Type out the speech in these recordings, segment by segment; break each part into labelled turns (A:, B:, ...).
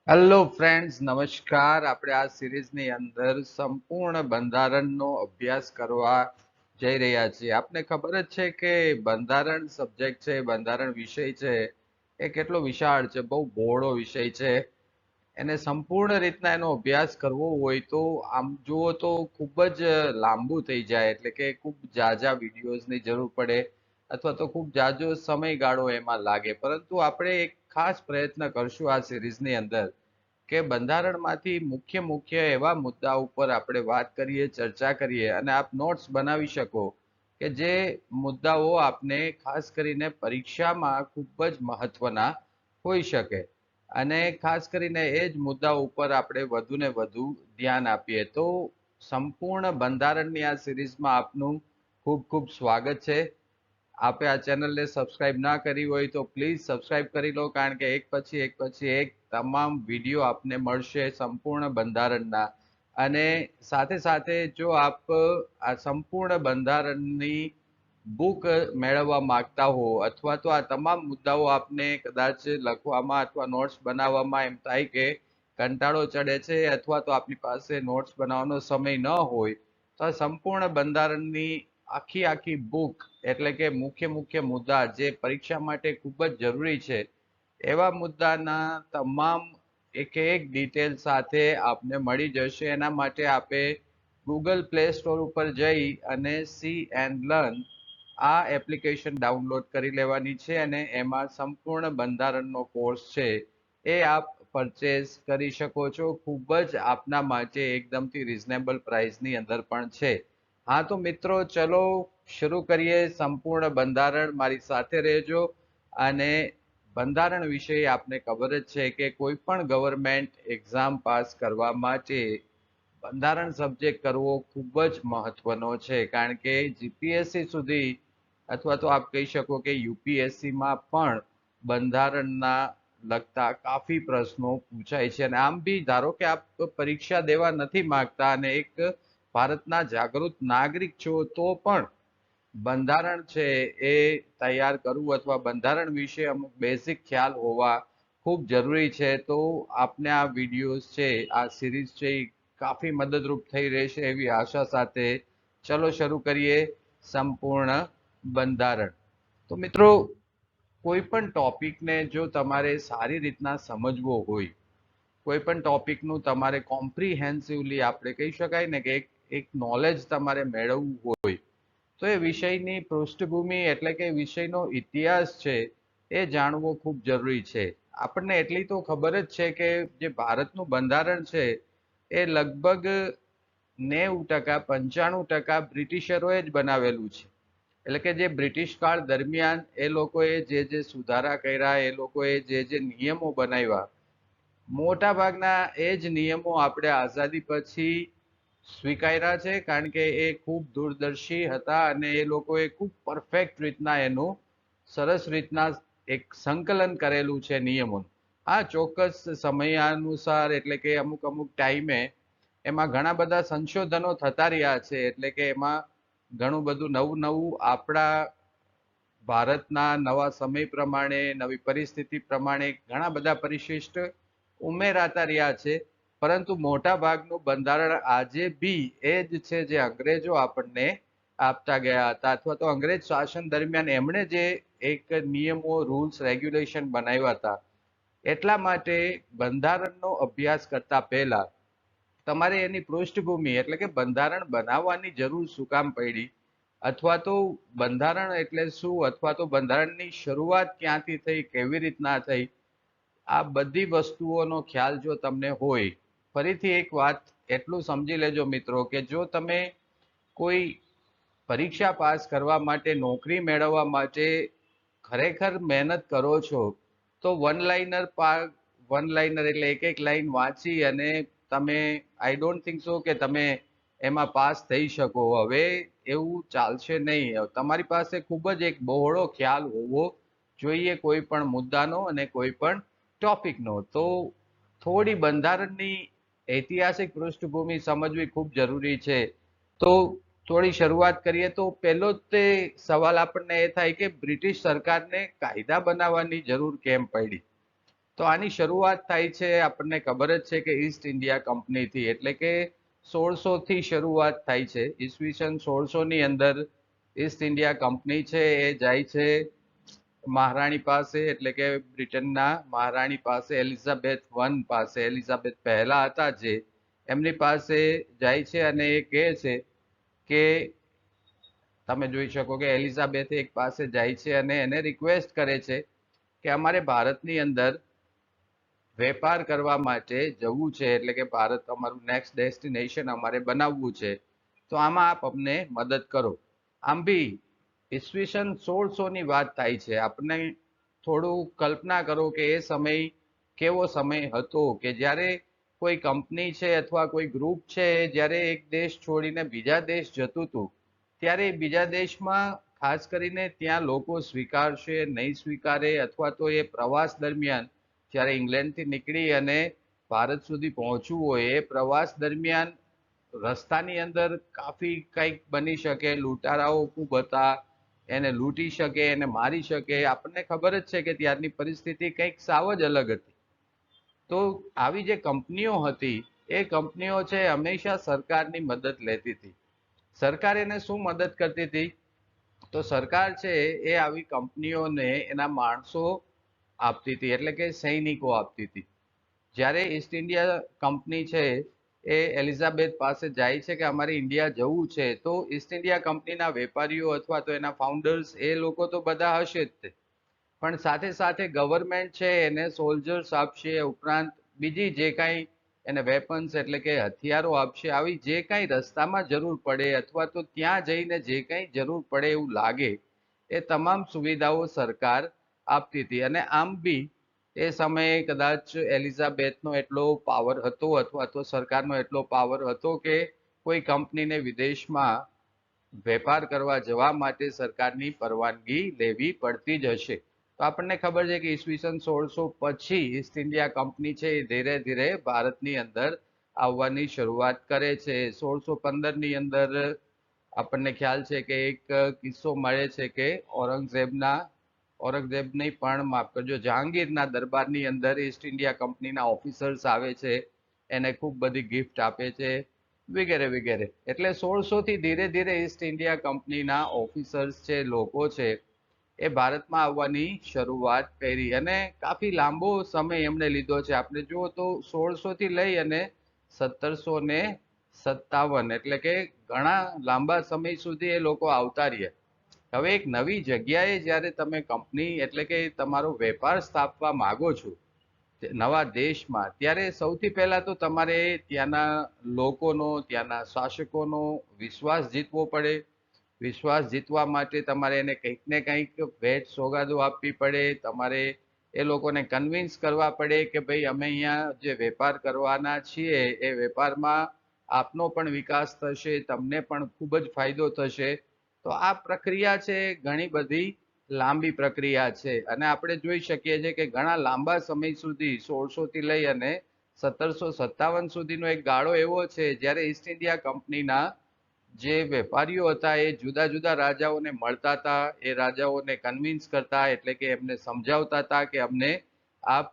A: Hello friends, નમસ્કાર. આપણે આ સિરીઝની અંદર સંપૂર્ણ બંધારણનો અભ્યાસ કરવા જઈ રહ્યા છીએ. આપને ખબર જ છે કે બંધારણ સબ્જેક્ટ છે, બંધારણ વિષય છે, એ કેટલો વિશાળ છે, બહુ બહોળો વિષય છે. એને સંપૂર્ણ રીતના એનો અભ્યાસ કરવો હોય તો આમ જુઓ તો ખૂબ જ લાંબુ થઈ જાય, એટલે કે ખૂબ ઝાઝા વિડીયોઝની જરૂર પડે અથવા તો ખૂબ ઝાઝો સમયગાળો એમાં લાગે. પરંતુ આપણે એક ખાસ પ્રયત્ન કરશું આ સિરીઝની અંદર કે બંધારણમાંથી મુખ્ય મુખ્ય એવા મુદ્દા ઉપર આપણે વાત કરીએ, ચર્ચા કરીએ અને આપ નોટ્સ બનાવી શકો કે જે મુદ્દાઓ આપને ખાસ કરીને પરીક્ષામાં ખૂબ જ મહત્વના હોઈ શકે. અને ખાસ કરીને એ જ મુદ્દા ઉપર આપણે વધુ ને વધુ ધ્યાન આપીએ. તો સંપૂર્ણ બંધારણની આ સિરીઝમાં આપનું ખૂબ ખૂબ સ્વાગત છે. આપે આ ચેનલને સબસ્ક્રાઇબ ના કરી હોય તો પ્લીઝ સબસ્ક્રાઇબ કરી લો, કારણ કે એક પછી એક તમામ વિડીયો આપને મળશે સંપૂર્ણ બંધારણના. અને સાથે સાથે જો આપ આ સંપૂર્ણ બંધારણની બુક મેળવવા માંગતા હો અથવા તો આ તમામ મુદ્દાઓ આપને કદાચ લખવામાં અથવા નોટ્સ બનાવવામાં એમ થાય કે કંટાળો ચડે છે અથવા તો આપની પાસે નોટ્સ બનાવવાનો સમય ન હોય, તો આ સંપૂર્ણ બંધારણની આખી આખી બુક એટલે કે મુખ્ય મુખ્ય મુદ્દા જે પરીક્ષા માટે ખૂબ જ જરૂરી છે એવા મુદ્દાના તમામ એક એક ડિટેલ સાથે આપને મળી જશે. એના માટે આપે ગૂગલ પ્લે સ્ટોર ઉપર જઈ અને સી એન્ડ લર્ન આ એપ્લિકેશન ડાઉનલોડ કરી લેવાની છે અને એમાં સંપૂર્ણ બંધારણનો કોર્સ છે એ આપ પરચેઝ કરી શકો છો. ખૂબ જ આપના માટે એકદમથી રિઝનેબલ પ્રાઇસની અંદર પણ છે. હા તો મિત્રો, ચલો શરૂ કરીએ સંપૂર્ણ બંધારણ. મારી સાથે રહેજો. અને બંધારણ વિશે આપને ખબર જ છે કે કોઈ પણ ગવર્મેન્ટ એક્ઝામ પાસ કરવા માટે બંધારણ સબ્જેક્ટ કરવો ખૂબ જ મહત્વનો છે, કારણ કે જીપીએસસી સુધી અથવા તો આપ કહી શકો કે યુપીએસસીમાં પણ બંધારણના લગતા કાફી પ્રશ્નો પૂછાય છે. અને આમ બી ધારો કે આપ પરીક્ષા દેવા નથી માંગતા અને એક ભારતના જાગૃત નાગરિક છો, તો પણ બંધારણ છે એ તૈયાર કરવું અથવા બંધારણ વિશે અમુક બેઝિક ખ્યાલ હોવા ખૂબ જરૂરી છે. તો આપને આ વિડીયોઝ છે, આ સિરીઝ છે, એ કાફી મદદરૂપ થઈ રહેશે એવી આશા સાથે ચલો શરૂ કરીએ સંપૂર્ણ બંધારણ. તો મિત્રો, કોઈ પણ ટોપિકને જો તમારે સારી રીતના સમજવો હોય, કોઈ પણ ટોપિકનું તમારે કોમ્પ્રિહેન્સિવલી આપણે કહી શકાય ને કે એક નોલેજ તમારે મેળવવું હોય, તો એ વિષયની પૃષ્ઠભૂમિ એટલે કે વિષયનો ઇતિહાસ છે એ જાણવો ખૂબ જરૂરી છે. આપણને એટલી તો ખબર જ છે કે જે ભારતનું બંધારણ છે એ લગભગ 90%, 95% બ્રિટિશરોએ જ બનાવેલું છે. એટલે કે જે બ્રિટિશ કાળ દરમિયાન એ લોકોએ જે સુધારા કર્યા, એ લોકોએ જે નિયમો બનાવ્યા, મોટા ભાગના એ જ નિયમો આપણે આઝાદી પછી સ્વીકાર્યા છે, કારણ કે એ ખૂબ દૂરદર્શી હતા અને એ લોકોએ ખૂબ પરફેક્ટ રીતના એનું સરસ રીતના એક સંકલન કરેલું છે નિયમોનું. આ ચોક્કસ સમયાનુસાર એટલે કે અમુક અમુક ટાઈમે એમાં ઘણા બધા સંશોધનો થતા રહ્યા છે, એટલે કે એમાં ઘણું બધું નવું નવું આપણા ભારતના નવા સમય પ્રમાણે, નવી પરિસ્થિતિ પ્રમાણે ઘણા બધા પરિશિષ્ટ ઉમેરાતા રહ્યા છે. પરંતુ મોટા ભાગનું બંધારણ આજે બી એ જ છે જે અંગ્રેજો આપણને આપતા ગયા હતા, અથવા તો અંગ્રેજ શાસન દરમિયાન એમણે જે એક નિયમો, રૂલ્સ, રેગ્યુલેશન બનાવ્યા હતા. એટલા માટે બંધારણનો અભ્યાસ કરતા પહેલા તમારે એની પૃષ્ઠભૂમિ એટલે કે બંધારણ બનાવવાની જરૂર શું કામ પડી, અથવા તો બંધારણ એટલે શું, અથવા તો બંધારણની શરૂઆત ક્યાંથી થઈ, કેવી રીતના થઈ, આ બધી વસ્તુઓનો ખ્યાલ જો તમને હોય. ફરીથી એક વાત એટલું સમજી લેજો મિત્રો, કે જો તમે કોઈ પરીક્ષા પાસ કરવા માટે, નોકરી મેળવવા માટે ખરેખર મહેનત કરો છો, તો વન લાઇનર એટલે એક એક લાઈન વાંચી અને તમે આઈ ડોન્ટ થિંક સો કે તમે એમાં પાસ થઈ શકો. હવે એવું ચાલશે નહીં. તમારી પાસે ખૂબ જ એક બહોળો ખ્યાલ હોવો જોઈએ કોઈ પણ મુદ્દાનો અને કોઈ પણ ટોપિકનો. તો થોડી બંધારણની ઐતિહાસિક પૃષ્ઠભૂમિ સમજવી ખૂબ જરૂરી છે. તો થોડી શરૂઆત કરીએ. તો પહેલો જ તે સવાલ આપણને એ થાય કે બ્રિટિશ સરકારને કાયદા બનાવવાની જરૂર કેમ પડી. તો આની શરૂઆત થાય છે, આપણને ખબર જ છે કે ઈસ્ટ ઇન્ડિયા કંપનીથી, એટલે કે 1600 થી શરૂઆત થાય છે. ઈસવીસન 1600 ની અંદર ઈસ્ટ ઇન્ડિયા કંપની છે એ જાય છે મહારાણી પાસે, એટલે કે બ્રિટનના મહારાણી પાસે, એલિઝાબેથ વન પાસે, એલિઝાબેથ પહેલા હતા જે, એમની પાસે જાય છે અને એ કહે છે કે તમે જોઈ શકો કે એલિઝાબેથ એક પાસે જાય છે અને એને રિક્વેસ્ટ કરે છે કે અમારે ભારતની અંદર વેપાર કરવા માટે જવું છે, એટલે કે ભારત અમારું નેક્સ્ટ ડેસ્ટિનેશન અમારે બનાવવું છે, તો આમાં આપ અમને મદદ કરો. આમ બી ઈસવીસન 1600 ની વાત થાય છે. આપણને થોડું કલ્પના કરો કે એ સમય કેવો સમય હતો કે જ્યારે કોઈ કંપની છે અથવા કોઈ ગ્રુપ છે જ્યારે એક દેશ છોડીને બીજા દેશ જતું હતું, ત્યારે બીજા દેશમાં ખાસ કરીને ત્યાં લોકો સ્વીકારશે નહીં સ્વીકારે, અથવા તો એ પ્રવાસ દરમિયાન જ્યારે ઇંગ્લેન્ડથી નીકળી અને ભારત સુધી પહોંચવું હોય, એ પ્રવાસ દરમિયાન રસ્તાની અંદર કાફી કંઈક બની શકે, લૂંટારાઓ ખૂબ હતા, એને લૂંટી શકે, એને મારી શકે. આપણને ખબર જ છે કે ત્યારની પરિસ્થિતિ કંઈક સાવ જ અલગ હતી. તો આવી જે કંપનીઓ હતી એ કંપનીઓ છે હંમેશા સરકારની મદદ લેતી હતી. સરકાર એને શું મદદ કરતી હતી? તો સરકાર છે એ આવી કંપનીઓને એના માણસો આપતી હતી, એટલે કે સૈનિકો આપતી હતી. જ્યારે ઈસ્ટ ઇન્ડિયા કંપની છે એ એલિઝાબેથ પાસે જાય છે કે અમારે ઇન્ડિયા જવું છે, તો ઈસ્ટ ઇન્ડિયા કંપનીના વેપારીઓ અથવા તો એના ફાઉન્ડર્સ એ લોકો તો બધા હશે જ તે, પણ સાથે સાથે ગવર્મેન્ટ છે એને સોલ્જર્સ આપશે, ઉપરાંત બીજી જે કાંઈ એને વેપન્સ એટલે કે હથિયારો આપશે. આવી જે કાંઈ રસ્તામાં જરૂર પડે અથવા તો ત્યાં જઈને જે કાંઈ જરૂર પડે એવું લાગે એ તમામ સુવિધાઓ સરકાર આપતી હતી. અને આમ બી એ સમયે કદાચ એલિઝાબેથનો એટલો પાવર હતો અથવા તો સરકારનો એટલો પાવર હતો કે કોઈ કંપનીને વિદેશમાં વેપાર કરવા જવા માટે સરકારની પરવાનગી લેવી પડતી જ હશે. તો આપણને ખબર છે કે ઈસવીસન 1600 પછી ઈસ્ટ ઇન્ડિયા કંપની છે એ ધીરે ધીરે ભારતની અંદર આવવાની શરૂઆત કરે છે. 1615 ની અંદર આપણને ખ્યાલ છે કે એક કિસ્સો મળે છે કે ઔરંગઝેબ નહીં પણ માફ કરજો, જહાંગીરના દરબારની અંદર ઈસ્ટ ઇન્ડિયા કંપનીના ઓફિસર્સ આવે છે, એને ખૂબ બધી ગિફ્ટ આપે છે વગેરે વગેરે. એટલે 1600 થી ધીરે ધીરે ઈસ્ટ ઇન્ડિયા કંપનીના ઓફિસર્સ છે, લોકો છે, એ ભારતમાં આવવાની શરૂઆત કરી અને કાફી લાંબો સમય એમણે લીધો છે. આપણે જુઓ તો 1600 થી લઈ અને 1757, એટલે કે ઘણા લાંબા સમય સુધી એ લોકો આવતા રહ્યા. હવે એક નવી જગ્યાએ જ્યારે તમે કંપની એટલે કે તમારો વેપાર સ્થાપવા માંગો છો નવા દેશમાં, ત્યારે સૌથી પહેલા તો તમારે ત્યાંના લોકોનો, ત્યાંના શાસકોનો વિશ્વાસ જીતવો પડે. વિશ્વાસ જીતવા માટે તમારે એને કંઈક ને કંઈક ભેટ સોગાદો આપવી પડે. તમારે એ લોકોને કન્વિન્સ કરવા પડે કે ભાઈ અમે અહીંયા જે વેપાર કરવાના છીએ એ વેપારમાં આપનો પણ વિકાસ થશે, તમને પણ ખૂબ જ ફાયદો થશે. તો આ પ્રક્રિયા છે ઘણી બધી લાંબી પ્રક્રિયા છે અને આપણે જોઈ શકીએ છીએ કે ઘણા લાંબા સમય સુધી 1600 થી લઈ અને 1757 સુધીનો એક ગાળો એવો છે જ્યારે ઈસ્ટ ઇન્ડિયા કંપનીના જે વેપારીઓ હતા એ જુદા જુદા રાજાઓને મળતા હતા, એ રાજાઓને કન્વિન્સ કરતા, એટલે કે એમને સમજાવતા હતા કે અમને આપ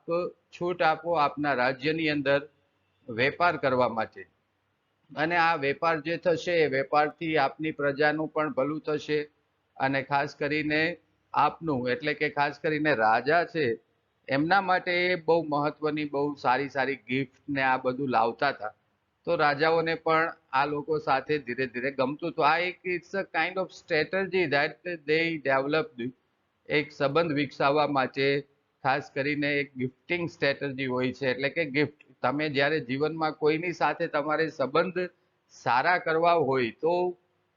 A: છૂટ આપો આપના રાજ્યની અંદર વેપાર કરવા માટે, અને આ વેપાર જે થશે એ વેપારથી આપની પ્રજાનું પણ ભલું થશે. અને ખાસ કરીને આપનું એટલે કે ખાસ કરીને રાજા છે એમના માટે એ બહુ મહત્વની બહુ સારી સારી ગિફ્ટ ને આ બધું લાવતા હતા. તો રાજાઓને પણ આ લોકો સાથે ધીરે ધીરે ગમતું હતું. આ એક it's a kind of strategy that they developed. એક સંબંધ વિકસાવવા માટે ખાસ કરીને એક ગિફ્ટિંગ સ્ટ્રેટજી હોય છે, એટલે કે ગિફ્ટ. તમે જ્યારે જીવનમાં કોઈની સાથે તમારે સંબંધ સારા કરવા હોય તો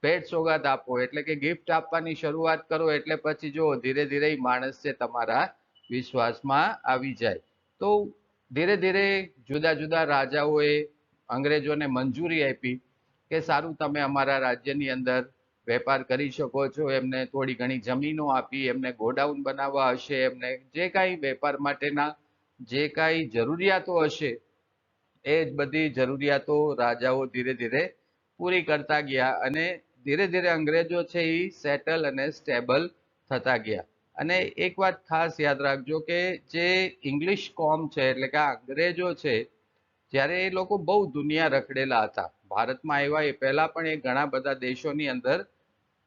A: ભેટ સોગાદ આપો, એટલે કે ગિફ્ટ આપવાની શરૂઆત કરો, એટલે પછી જો ધીરે ધીરે માણસ છે તમારા વિશ્વાસમાં આવી જાય. તો ધીરે ધીરે જુદા જુદા રાજાઓએ અંગ્રેજોને મંજૂરી આપી કે સારું તમે અમારા રાજ્યની અંદર વેપાર કરી શકો છો. એમને થોડી ઘણી જમીનો આપી, એમને ગોડાઉન બનાવવા હશે, એમને જે કાંઈ વેપાર માટેના જે કાંઈ જરૂરિયાતો હશે એ જ બધી જરૂરિયાતો રાજાઓ ધીરે ધીરે પૂરી કરતા ગયા અને ધીરે ધીરે અંગ્રેજો છે એ સેટલ અને સ્ટેબલ થતા ગયા. અને એક વાત ખાસ યાદ રાખજો કે જે ઇંગ્લિશ કોમ છે એટલે કે આ અંગ્રેજો છે, જ્યારે એ લોકો બહુ દુનિયા રખડેલા હતા, ભારતમાં આવ્યા એ પહેલા પણ એ ઘણા બધા દેશોની અંદર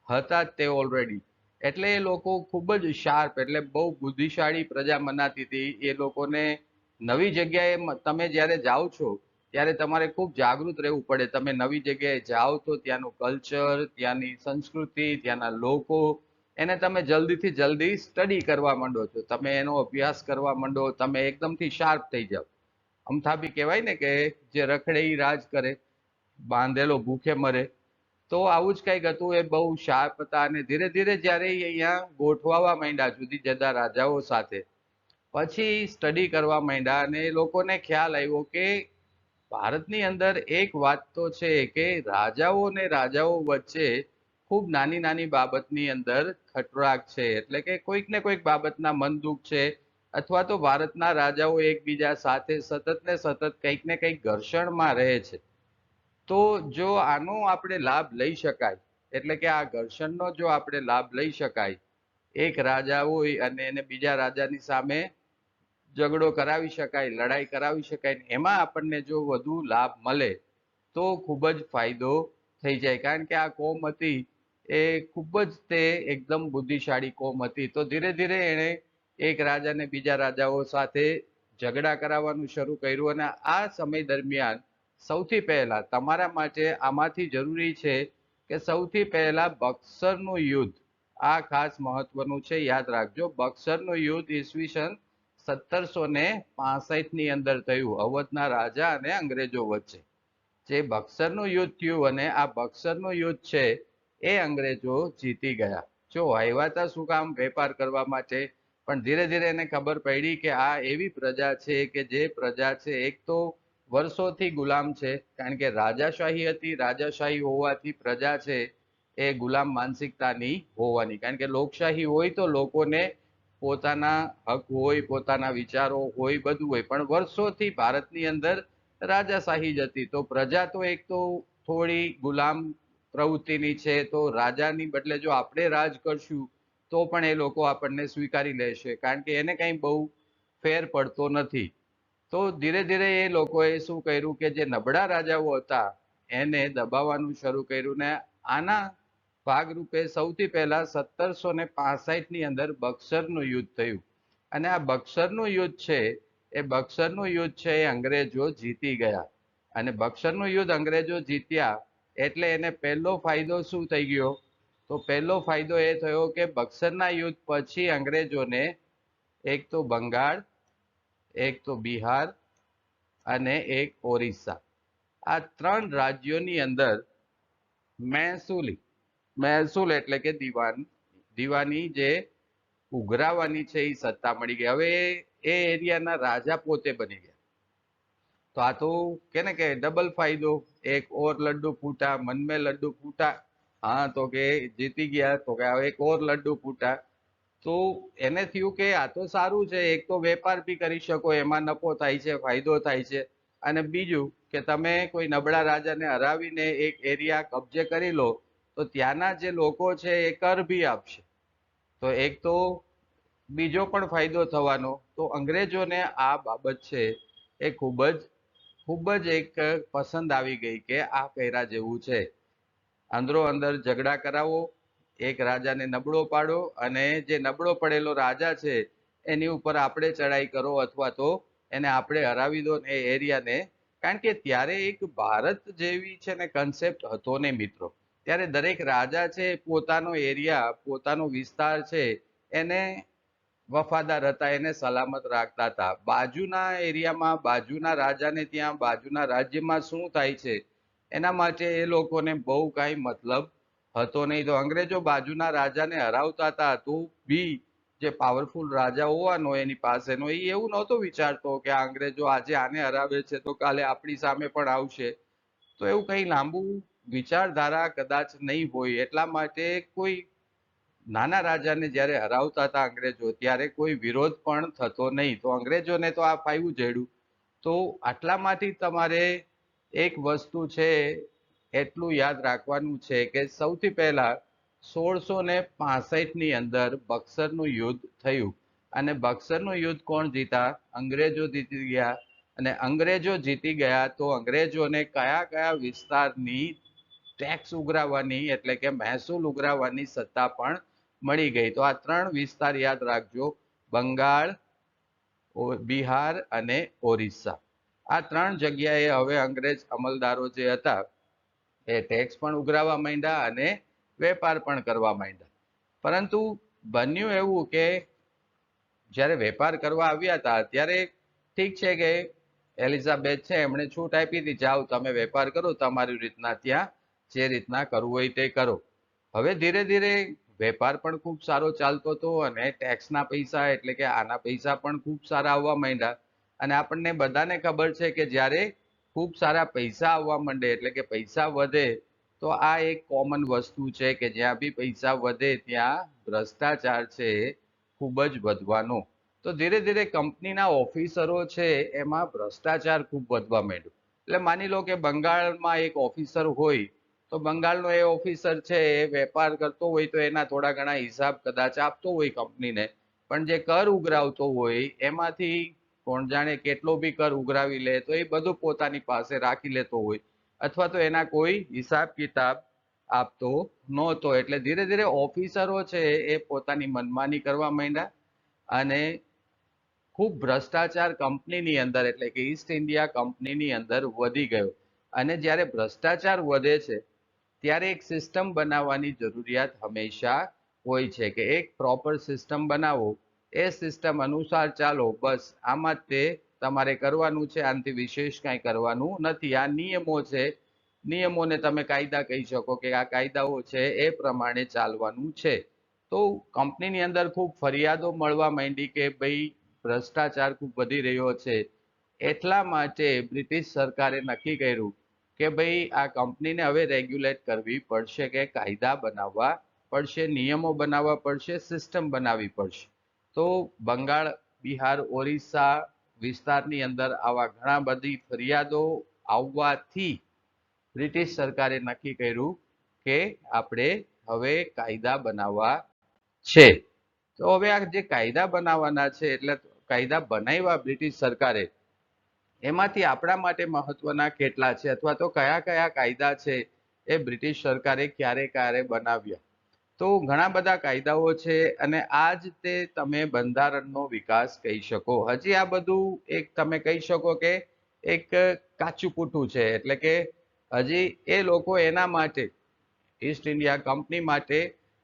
A: હતા જ તે ઓલરેડી. એટલે એ લોકો ખૂબ જ શાર્પ, એટલે બહુ બુદ્ધિશાળી પ્રજા મનાતી હતી. એ લોકોને નવી જગ્યાએ તમે જ્યારે જાઓ છો ત્યારે તમારે ખૂબ જાગૃત રહેવું પડે. તમે નવી જગ્યાએ જાઓ તો ત્યાંનું કલ્ચર, ત્યાંની સંસ્કૃતિ, ત્યાંના લોકો, એને તમે જલ્દીથી જલ્દી સ્ટડી કરવા માંડો છો, તમે એનો અભ્યાસ કરવા માંડો, તમે એકદમથી શાર્પ થઈ જાઓ. અમથાબી કહેવાય ને કે જે રખડે ઈ રાજ કરે, બાંધેલો ભૂખે મરે. તો આવું જ કંઈક હતું. એ બહુ શાર્પ હતા અને ધીરે ધીરે જ્યારે ઈ અહીંયા ગોઠવાવા માંડ્યા જુદી જુદા રાજાઓ સાથે, પછી સ્ટડી કરવા માંડ્યા અને એ લોકોને ખ્યાલ આવ્યો કે ભારતની અંદર એક વાત તો છે કે રાજાઓ ને રાજાઓ વચ્ચે ખૂબ નાની નાની બાબતની અંદર ખટરાગ છે, એટલે કે કોઈક ને કોઈક બાબતના મન દુઃખ છે, અથવા તો ભારતના રાજાઓ એકબીજા સાથે સતત ને સતત કંઈક ને કંઈક ઘર્ષણમાં રહે છે. તો જો આનો આપણે લાભ લઈ શકાય, એટલે કે આ ઘર્ષણનો જો આપણે લાભ લઈ શકાય, એક રાજા હોય અને એને બીજા રાજાની સામે ઝઘડો કરાવી શકાય, લડાઈ કરાવી શકાય, એમાં આપણને જો વધુ લાભ મળે તો ખૂબ જ ફાયદો થઈ જાય. કારણ કે આ કોમ હતી એ ખૂબ જ તે એકદમ બુદ્ધિશાળી કોમ હતી. તો ધીરે ધીરે એણે એક રાજાને બીજા રાજાઓ સાથે ઝઘડા કરાવવાનું શરૂ કર્યું. અને આ સમય દરમિયાન સૌથી પહેલા તમારા માટે આમાંથી જરૂરી છે કે સૌથી પહેલા બક્સરનું યુદ્ધ, આ ખાસ મહત્વનું છે, યાદ રાખજો. બક્સરનું યુદ્ધ ઈસવીસન 1765 ની અંદર થયું, અવધના રાજા અને અંગ્રેજો વચ્ચે જે બક્સરનું યુદ્ધ થયું. અને આ બક્સરનું યુદ્ધ છે એ અંગ્રેજો જીતી ગયા. જો આવ્યા હતા શું કામ? વેપાર કરવા માટે. પણ ધીરે ધીરે એને ખબર પડી કે આ એવી પ્રજા છે કે જે પ્રજા છે એક તો વર્ષોથી ગુલામ છે, કારણ કે રાજાશાહી હતી, રાજાશાહી હોવાથી પ્રજા છે એ ગુલામ માનસિકતાની હોવાની. કારણ કે લોકશાહી હોય તો લોકોને પોતાના હક હોય, પોતાના વિચારો હોય, બધું હોય. પણ વર્ષોથી ભારતની અંદર રાજાશાહી જ હતી. તો પ્રજા તો એક તો થોડી ગુલામ પ્રવૃત્તિની છે. તો રાજાની બદલે જો આપણે રાજ કરશું તો પણ એ લોકો આપણને સ્વીકારી લેશે, કારણ કે એને કંઈ બહુ ફેર પડતો નથી. તો ધીરે ધીરે એ લોકોએ શું કર્યું કે જે નબળા રાજાઓ હતા એને દબાવવાનું શરૂ કર્યું. ને આના ભાગરૂપે સૌથી પહેલા 1765 ની અંદર બક્સરનું યુદ્ધ થયું. અને આ બક્સરનું યુદ્ધ છે એ બક્સરનું યુદ્ધ છે એ અંગ્રેજો જીતી ગયા. અને બક્સરનું યુદ્ધ અંગ્રેજો જીત્યા એટલે એને પહેલો ફાયદો શું થઈ ગયો? તો પહેલો ફાયદો એ થયો કે બક્સરના યુદ્ધ પછી અંગ્રેજોને એક તો બંગાળ, એક તો બિહાર અને એક ઓરિસ્સા, આ ત્રણ રાજ્યોની અંદર મહેસૂલ એટલે કે દીવાની જે ઉઘરાવાની છે એ સત્તા મળી ગઈ. હવે એ એરિયાના રાજા પોતે બની ગયા. તો આ તો કે ને કે ડબલ ફાયદો, એક ઓર લડ્ડુ ફૂટા મન મેં લડ્ડુ ફૂટા. હા, તો કે જીતી ગયા, તો કે હવે એક ઓર લડ્ડુ ફૂટા. તો એને થયું કે આ તો સારું છે, એક તો વેપાર બી કરી શકો, એમાં નફો થાય છે, ફાયદો થાય છે, અને બીજું કે તમે કોઈ નબળા રાજાને હરાવીને એક એરિયા કબજે કરી લો તો ત્યાંના જે લોકો છે એ કર બી આપશે. તો એક તો બીજો પણ ફાયદો થવાનો. તો અંગ્રેજોને આ બાબત છે એ ખૂબ જ એક પસંદ આવી ગઈ કે આ કર્યા જેવું છે. અંદરો અંદર ઝઘડા કરાવો, એક રાજાને નબળો પાડો, અને જે નબળો પડેલો રાજા છે એની ઉપર આપણે ચડાઈ કરો, અથવા તો એને આપણે હરાવી દો એ એરિયાને. કારણ કે ત્યારે એક ભારત જેવી છે ને કન્સેપ્ટ હતો ને મિત્રો. ત્યારે દરેક રાજા છે પોતાનો એરિયા, પોતાનો વિસ્તાર છે એને વફાદાર હતા, એને સલામત રાખતા હતા. બાજુના એરિયામાં, બાજુના રાજાને ત્યાં, બાજુના રાજ્યમાં શું થાય છે એના માટે એ લોકોને બહુ કાંઈ મતલબ હતો નહીં. તો અંગ્રેજો બાજુના રાજાને હરાવતા હતા તો બી જે પાવરફુલ રાજા હોવાનો એની પાસેનો, એ એવું નહોતો વિચારતો કે આ અંગ્રેજો આજે આને હરાવે છે તો કાલે આપણી સામે પણ આવશે. તો એવું કંઈ લાંબુ વિચારધારા કદાચ નહીં હોય. એટલા માટે કોઈ નાના રાજાને જ્યારે હરાવતા હતા અંગ્રેજો ત્યારે કોઈ વિરોધ પણ થતો નહીં. તો અંગ્રેજોને તો આ ફાવ્યું જેડું. તો આટલામાંથી તમારે એક વસ્તુ છે એટલું યાદ રાખવાનું છે કે સૌથી પહેલા 1665 ની અંદર બક્સરનું યુદ્ધ થયું અને બક્સરનું યુદ્ધ કોણ જીતા? અંગ્રેજો જીતી ગયા. અને અંગ્રેજો જીતી ગયા તો અંગ્રેજોને કયા કયા વિસ્તારની ટેક્સ ઉઘરાવવાની એટલે કે મહેસૂલ ઉઘરાવવાની સત્તા પણ મળી ગઈ. તો આ 3 વિસ્તાર યાદ રાખજો: બંગાળ, બિહાર અને ઓરિસ્સા. આ 3 જગ્યાએ હવે અંગ્રેજ અમલદારો જે હતા એ ટેક્સ પણ ઉઘરાવવા માંડ્યા અને વેપાર પણ કરવા માંડ્યા. પરંતુ બન્યું એવું કે જ્યારે વેપાર કરવા આવ્યા હતા ત્યારે ઠીક છે કે એલિઝાબેથ છે એમણે છૂટ આપી હતી, જાઓ તમે વેપાર કરો તમારી રીતના, ત્યાં જે રીતના કરવું હોય તે કરો. હવે ધીરે ધીરે વેપાર પણ ખૂબ સારો ચાલતો હતો અને ટેક્સના પૈસા એટલે કે આના પૈસા પણ ખૂબ સારા આવવા માંડ્યા. અને આપણને બધાને ખબર છે કે જ્યારે ખૂબ સારા પૈસા આવવા માંડે એટલે કે પૈસા વધે તો આ એક કોમન વસ્તુ છે કે જ્યાં બી પૈસા વધે ત્યાં ભ્રષ્ટાચાર છે ખૂબ જ વધવાનો. તો ધીરે ધીરે કંપનીના ઓફિસરો છે એમાં ભ્રષ્ટાચાર ખૂબ વધવા માંડ્યો. એટલે માની લો કે બંગાળમાં એક ઓફિસર હોય તો બંગાળનો એ ઓફિસર છે એ વેપાર કરતો હોય તો એના થોડા ઘણા હિસાબ કદાચ આપતો હોય કંપનીને, પણ જે કર ઉઘરાવતો હોય એમાંથી કોણ જાણે કેટલો બી કર ઉઘરાવી લે, તો એ બધું પોતાની પાસે રાખી લેતો હોય અથવા તો એના કોઈ હિસાબ કિતાબ આપતો નહોતો. એટલે ધીરે ધીરે ઓફિસરો છે એ પોતાની મનમાની કરવા માંડ્યા અને ખૂબ ભ્રષ્ટાચાર કંપનીની અંદર એટલે કે ઈસ્ટ ઇન્ડિયા કંપનીની અંદર વધી ગયો. અને જ્યારે ભ્રષ્ટાચાર વધે છે ત્યારે એક સિસ્ટમ બનાવવાની જરૂરિયાત હંમેશા હોય છે કે એક પ્રોપર સિસ્ટમ બનાવો, એ સિસ્ટમ અનુસાર ચાલો, બસ આમાં તે તમારે કરવાનું છે, આનાથી વિશેષ કાંઈ કરવાનું નથી. આ નિયમો છે, નિયમોને તમે કાયદા કહી શકો કે આ કાયદાઓ છે એ પ્રમાણે ચાલવાનું છે. તો કંપનીની અંદર ખૂબ ફરિયાદો મળવા માંડી કે ભાઈ ભ્રષ્ટાચાર ખૂબ વધી રહ્યો છે. એટલા માટે બ્રિટિશ સરકારે નક્કી કર્યું કે ભાઈ આ કંપનીને હવે રેગ્યુલેટ કરવી પડશે, કે કાયદા બનાવવા પડશે, નિયમો બનાવવા પડશે, સિસ્ટમ બનાવવી પડશે. તો બંગાળ, બિહાર, ઓરિસ્સા વિસ્તારની અંદર આવા ઘણા બધી ફરિયાદો આવવાથી બ્રિટિશ સરકારે નક્કી કર્યું કે આપણે હવે કાયદા બનાવવા છે. તો હવે આ જે કાયદા બનાવવાના છે એટલે કાયદા બનાવ્યા બ્રિટિશ સરકારે, એમાંથી આપણા માટે મહત્વના કેટલા છે અથવા તો કયા કયા કાયદા છે એ બ્રિટિશ સરકારે ક્યારે ક્યારે બનાવ્યા. તો ઘણા બધા કાયદાઓ છે અને આ જ તે તમે બંધારણનો વિકાસ કહી શકો. હજી આ બધું એક તમે કહી શકો કે એક કાચું પૂઠું છે. એટલે કે હજી એ લોકો એના માટે ઈસ્ટ ઇન્ડિયા કંપની માટે,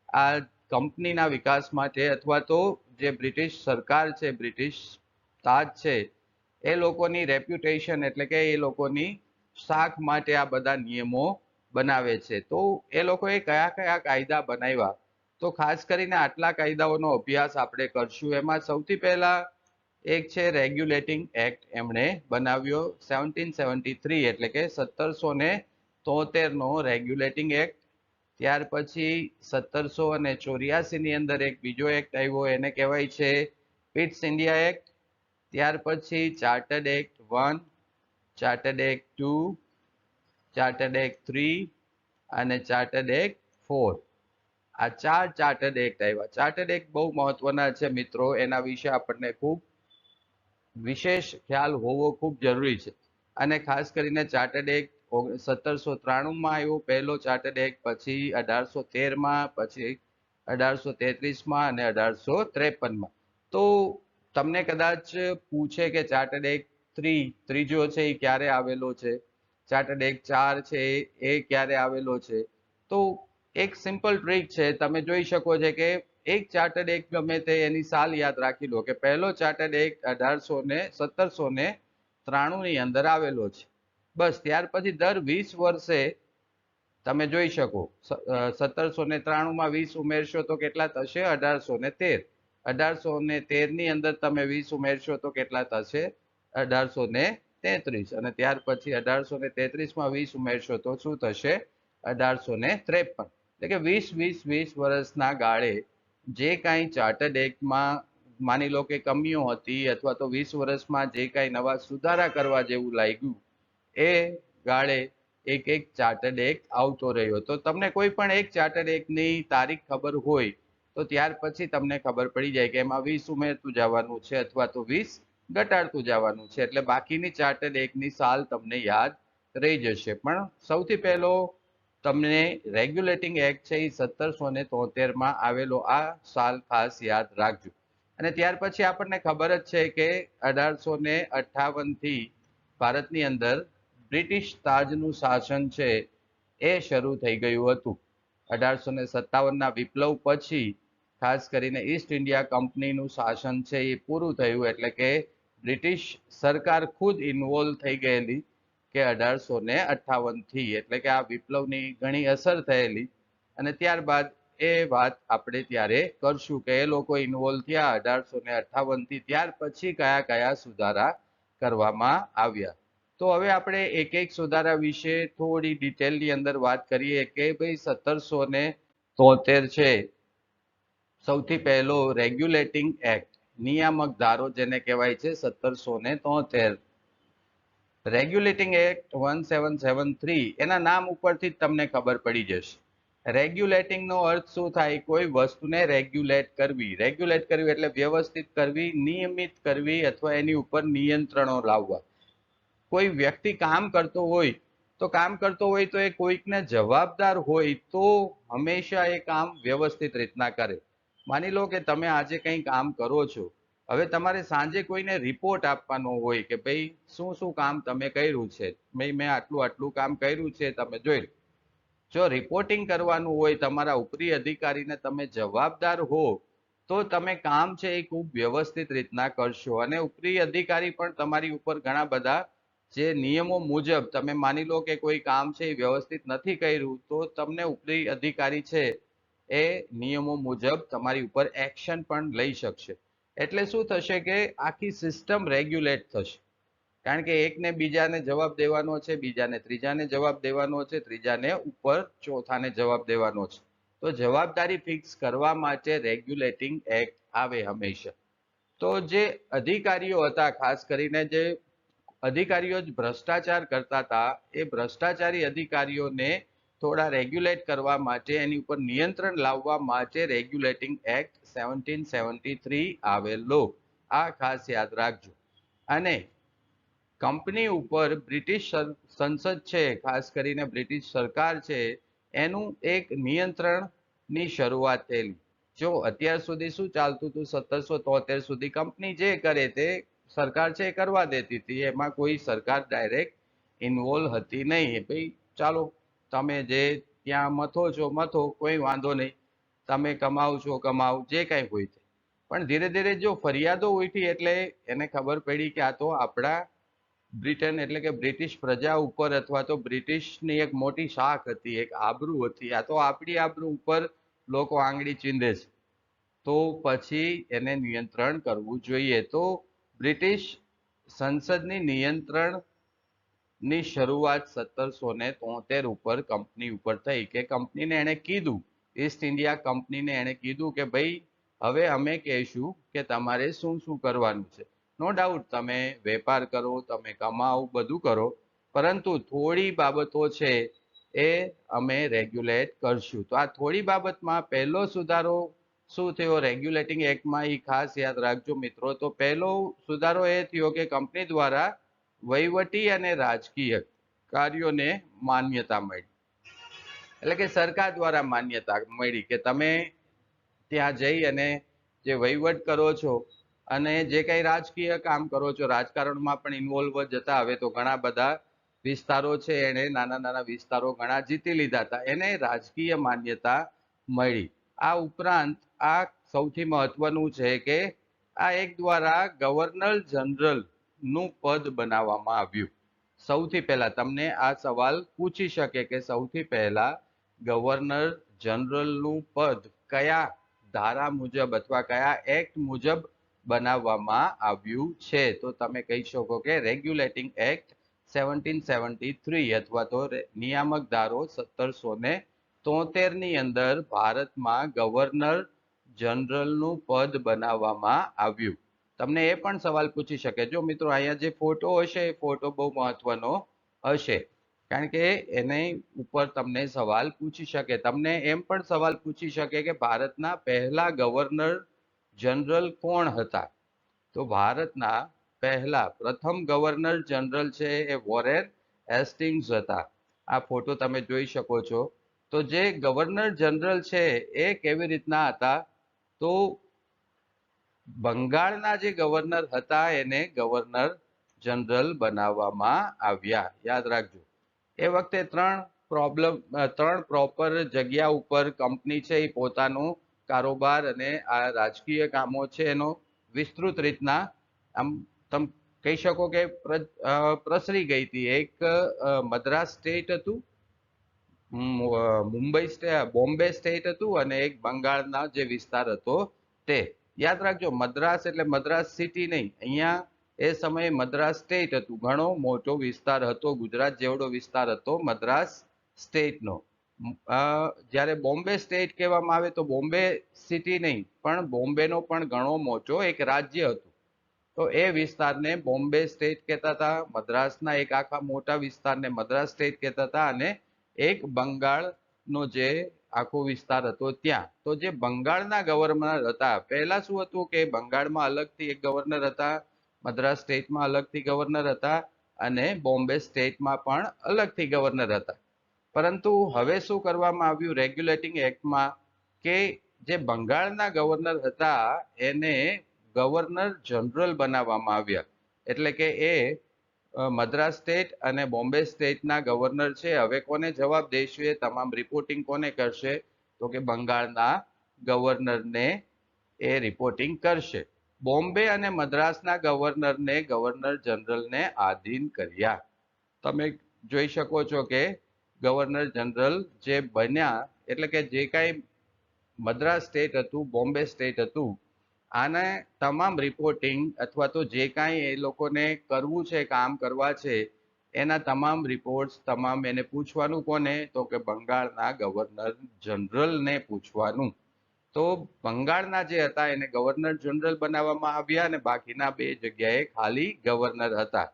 A: આ કંપનીના વિકાસ માટે અથવા તો જે બ્રિટિશ સરકાર છે, બ્રિટિશ તાજ છે, એ લોકોની રેપ્યુટેશન એટલે કે એ લોકોની શાખ માટે આ બધા નિયમો બનાવે છે. તો એ લોકોએ કયા કયા કાયદા બનાવ્યા, તો ખાસ કરીને આટલા કાયદાઓનો અભ્યાસ આપણે કરશું. એમાં સૌથી પહેલા એક છે રેગ્યુલેટિંગ એક્ટ, એમણે બનાવ્યો 1773 એટલે કે 1773 નો રેગ્યુલેટિંગ એક્ટ. ત્યાર પછી 1784 ની અંદર એક બીજો એક્ટ આવ્યો, એને કહેવાય છે પિટ્સ ઇન્ડિયા એક્ટ. ત્યાર પછી chartered act 1, chartered act 2, chartered act 3 અને ચાર્ટર્ડ એક્ટ 4. આ 4 ચાર્ટર્ડ એક્ટ આવ્યા. ચાર્ટર્ડ એક્ટ બહુ મહત્વના છે મિત્રો, એના વિશે આપણને ખૂબ વિશેષ ખ્યાલ હોવો ખૂબ જરૂરી છે. અને ખાસ કરીને ચાર્ટર્ડ એક્ટ 1793માં આવ્યો પહેલો ચાર્ટર્ડ એક્ટ, પછી 1813માં, પછી 1833માં અને 1853માં. તો તમને કદાચ પૂછે કે ચાર્ટર્ડ એક્ટ ત્રીજો છે એ ક્યારે આવેલો છે, ચાર્ટર્ડ એક્ટ 4 છે એ ક્યારે આવેલો છે, તો એક સિમ્પલ ટ્રીક છે, તમે જોઈ શકો છો કે એક ચાર્ટર્ડ એક્ટ ગમે તે એની સાલ યાદ રાખી લો કે પહેલો ચાર્ટર્ડ એક્ટ 1793 ની અંદર આવેલો છે. બસ ત્યાર પછી દર 20 વર્ષે તમે જોઈ શકો 1793માં 20 ઉમેરશો તો કેટલા થશે? 1813. 1813 ની અંદર તમે 20 ઉમેરશો તો કેટલા થશે? 1833. અને ત્યાર પછી 1833માં 20 ઉમેરશો તો શું થશે? 1853. એટલે કે 20 વર્ષના ગાળે જે કાંઈ ચાર્ટર્ડ એક્ટમાં માની લો કે કમીઓ હતી અથવા તો 20 વર્ષમાં જે કાંઈ નવા સુધારા કરવા જેવું લાગ્યું, એ ગાળે એક એક ચાર્ટર્ડ એક્ટ આવતો રહ્યો. તો તમને કોઈ પણ એક ચાર્ટર્ડ એક્ટની તારીખ ખબર હોય તો ત્યાર પછી તમને ખબર પડી જાય કે એમાં 20 ઉમેરતું જવાનું છે અથવા તો 20 ઘટાડતું જવાનું છે, એટલે બાકીની ચાર્ટર્ડ એક્ટની સાલ તમને યાદ રહી જશે. પણ સૌથી પહેલો તમને રેગ્યુલેટિંગ એક્ટ છે એ 1773 આવેલો, આ સાલ ખાસ યાદ રાખજો. અને ત્યાર પછી આપણને ખબર જ છે કે 1858 થી ભારતની અંદર બ્રિટિશ તાજનું શાસન છે એ શરૂ થઈ ગયું હતું. 1857ના વિપ્લવ પછી ખાસ કરીને ઈસ્ટ ઇન્ડિયા કંપનીનું શાસન છે એ પૂરું થયું, એટલે કે બ્રિટિશ સરકાર ખુદ ઇન્વોલ્વ થઈ ગયેલી કે 1858 થી, એટલે કે આ વિપ્લવની ઘણી અસર થયેલી. અને ત્યારબાદ એ વાત આપણે ત્યારે કરશું કે એ લોકો ઇન્વોલ્વ થયા 1858 થી, ત્યાર પછી કયા કયા સુધારા કરવામાં આવ્યા. તો હવે આપણે એક એક સુધારા વિશે થોડી ડિટેલની અંદર વાત કરીએ કે ભાઈ 1773 છે સૌથી પહેલો રેગ્યુલેટિંગ એક્ટ, નિયામક ધારો જેને કહેવાય છે 1773. રેગ્યુલેટિંગ એક્ટ 1773 એના નામ ઉપરથી જ તમને ખબર પડી જશે. રેગ્યુલેટિંગ નો અર્થ શું થાય? કોઈ વસ્તુને રેગ્યુલેટ કરવી. રેગ્યુલેટ કરવી એટલે વ્યવસ્થિત કરવી, નિયમિત કરવી અથવા એની ઉપર નિયંત્રણો લાવવા. કોઈ વ્યક્તિ કામ કરતો હોય તો એ કોઈકને જવાબદાર હોય તો હંમેશા એ કામ વ્યવસ્થિત રીતના કરે. માની લો કે તમે આજે કંઈ કામ કરો છો, હવે તમારે સાંજે કોઈને રિપોર્ટ આપવાનો હોય કે ભાઈ શું શું કામ તમે કર્યું છે, મેં આટલું કામ કર્યું છે, તમે જોઈ લો. જો રિપોર્ટિંગ કરવાનું હોય, તમારા ઉપરી અધિકારીને તમે જવાબદાર હો તો તમે કામ છે એ ખૂબ વ્યવસ્થિત રીતના કરશો. અને ઉપરી અધિકારી પણ તમારી ઉપર ઘણા બધા જે નિયમો મુજબ, તમે માની લો કે કોઈ કામ છે એ વ્યવસ્થિત નથી કર્યું તો તમને ઉપરી અધિકારી છે એ નિયમો મુજબ તમારી ઉપર એક્શન પણ લઈ શકશે. એટલે શું થશે કે આખી સિસ્ટમ રેગ્યુલેટ થશે. કારણ કે એકને બીજાને જવાબ દેવાનો છે, બીજાને ત્રીજાને જવાબ દેવાનો છે, ત્રીજાને ઉપર ચોથાને જવાબ દેવાનો છે. તો જવાબદારી ફિક્સ કરવા માટે રેગ્યુલેટિંગ એક્ટ આવે હંમેશા. તો જે અધિકારીઓ હતા, ખાસ કરીને જે અધિકારીઓ જ ભ્રષ્ટાચાર કરતા હતા, એ ભ્રષ્ટાચારી અધિકારીઓને થોડા રેગ્યુલેટ કરવા માટે, એની ઉપર નિયંત્રણ લાવવા માટે રેગ્યુલેટિંગ એક્ટ 1773 આવેલો. આ ખાસ યાદ રાખજો. અને કંપની ઉપર બ્રિટિશ સંસદ છે, ખાસ કરીને બ્રિટિશ સરકાર છે, એનું એક નિયંત્રણની શરૂઆત થયેલી. જો અત્યાર સુધી શું ચાલતું હતું, 1773 સુધી કંપની જે કરે તે સરકાર છે એ કરવા દેતી હતી, એમાં કોઈ સરકાર ડાયરેક્ટ ઇન્વોલ્વ હતી નહીં. ભાઈ ચાલો તમે જે ત્યાં મથો છો મથો, કોઈ વાંધો નહીં, તમે કમાવ છો કમાવ, જે કાંઈ હોય. પણ ધીરે ધીરે જો ફરિયાદો ઉઠી એટલે એને ખબર પડી કે આ તો આપણા બ્રિટન એટલે કે બ્રિટિશ પ્રજા ઉપર અથવા તો બ્રિટિશની એક મોટી શાખ હતી, એક આબરૂ હતી, આ તો આપણી આબરૂ ઉપર લોકો આંગળી ચીંધે છે, તો પછી એને નિયંત્રણ કરવું જોઈએ. તો બ્રિટિશ સંસદની નિયંત્રણની શરૂઆત 1773 ઉપર કંપની ઉપર થઈ કે કંપનીને એણે કીધું, ઈસ્ટ ઇન્ડિયા કંપનીને એણે કીધું કે ભાઈ હવે અમે કહીશું કે તમારે શું શું કરવાનું છે. નો ડાઉટ તમે વેપાર કરો, તમે કમાઓ, બધું કરો, પરંતુ થોડી બાબતો છે એ અમે રેગ્યુલેટ કરશું. તો આ થોડી બાબતમાં પહેલો સુધારો શું થયો રેગ્યુલેટિંગ એક્ટમાં, એ ખાસ યાદ રાખજો મિત્રો. તો પહેલો સુધારો એ થયો કે કંપની દ્વારા વહીવટી અને રાજકીય કાર્યોને માન્યતા મળી. એટલે કે સરકાર દ્વારા માન્યતા મળી કે તમે ત્યાં જઈ અને જે વહીવટ કરો છો અને જે કંઈ રાજકીય કામ કરો છો, રાજકારણમાં પણ ઇન્વોલ્વ જતા. હવે તો ઘણા બધા વિસ્તારો છે એને નાના નાના વિસ્તારો ઘણા જીતી લીધા હતા, એને રાજકીય માન્યતા મળી. આ ઉપરાંત આ સૌથી મહત્વનું છે કે આ એક દ્વારા ગવર્નર જનરલ નું પદ બનાવવામાં આવ્યું. સૌથી પહેલા તમને આ સવાલ પૂછી શકે કે સૌથી પહેલા ગવર્નર જનરલનું પદ કયા ધારા મુજબ અથવા કયા એક્ટ મુજબ બનાવવામાં આવ્યું છે? તો તમે કહી શકો કે રેગ્યુલેટિંગ એક્ટ 1773 અથવા તો નિયામક ધારો 1773 ની અંદર ભારતમાં ગવર્નર જનરલનું પદ બનાવવામાં આવ્યું. તમને એ પણ સવાલ પૂછી શકે, જો મિત્રો અહીંયા જે ફોટો હશે એ ફોટો બહુ મહત્વનો હશે. કારણ કે એને ઉપર તમને સવાલ પૂછી શકે. તમને એમ પણ સવાલ પૂછી શકે કે ભારતના પહેલા ગવર્નર જનરલ કોણ હતા? તો ભારતના પહેલા પ્રથમ ગવર્નર જનરલ છે એ વોરેન હેસ્ટિંગ્સ હતા. આ ફોટો તમે જોઈ શકો છો. તો જે ગવર્નર જનરલ છે એ કેવી રીતના હતા? તો બંગાળના જે ગવર્નર હતા એને ગવર્નર જનરલ બનાવવામાં આવ્યા. યાદ રાખજો. એ વખતે ત્રણ પ્રોપર જગ્યા ઉપર કંપની છે એ પોતાનો કારોબાર અને આ રાજકીય કામો છે એનો વિસ્તૃત રીતના આમ તમે કહી શકો કે પ્રસરી ગઈ હતી. એક મદ્રાસ સ્ટેટ હતું, બોમ્બે સ્ટેટ હતું, અને એક બંગાળના જે વિસ્તાર હતો તે. યાદ રાખજો, મદ્રાસ એટલે મદ્રાસ સિટી નહીં. અહીંયા એ સમયે મદ્રાસ સ્ટેટ હતું. ઘણો મોટો વિસ્તાર હતો, ગુજરાત જેવડો વિસ્તાર હતો મદ્રાસ સ્ટેટનો. જ્યારે બોમ્બે સ્ટેટ કહેવામાં આવે તો બોમ્બે સિટી નહીં, પણ બોમ્બેનો પણ ઘણો મોટો એક રાજ્ય હતું. તો એ વિસ્તારને બોમ્બે સ્ટેટ કહેતા હતા. મદ્રાસના એક આખા મોટા વિસ્તારને મદ્રાસ સ્ટેટ કહેતા હતા. અને એક બંગાળનો જે આખો વિસ્તાર હતો ત્યાં. તો જે બંગાળના ગવર્નર હતા, પહેલા શું હતું કે બંગાળમાં અલગથી એક ગવર્નર હતા, મદ્રાસ સ્ટેટમાં અલગથી ગવર્નર હતા, અને બોમ્બે સ્ટેટમાં પણ અલગથી ગવર્નર હતા. પરંતુ હવે શું કરવામાં આવ્યું રેગ્યુલેટિંગ એક્ટમાં કે જે બંગાળના ગવર્નર હતા એને ગવર્નર જનરલ બનાવવામાં આવ્યા. એટલે કે એ મદ્રાસ સ્ટેટ અને બોમ્બે સ્ટેટના ગવર્નર છે. હવે કોને જવાબ દેશે? તમામ રિપોર્ટિંગ કોને કરશે? તો કે બંગાળના ગવર્નરને એ રિપોર્ટિંગ કરશે. બોમ્બે અને મદ્રાસના ગવર્નરને ગવર્નર જનરલને આધીન કર્યા. તમે જોઈ શકો છો કે ગવર્નર જનરલ જે બન્યા, એટલે કે જે કાંઈ મદ્રાસ સ્ટેટ હતું, બોમ્બે સ્ટેટ હતું, આને તમામ રિપોર્ટિંગ અથવા તો જે કાંઈ એ લોકોને કરવું છે, કામ કરવા છે, એના તમામ રિપોર્ટ્સ તમામ એને પૂછવાનું કોને? તો કે બંગાળના ગવર્નર જનરલને પૂછવાનું. તો બંગાળના જે હતા એને ગવર્નર જનરલ બનાવવામાં આવ્યા, અને બાકીના બે જગ્યાએ ખાલી ગવર્નર હતા.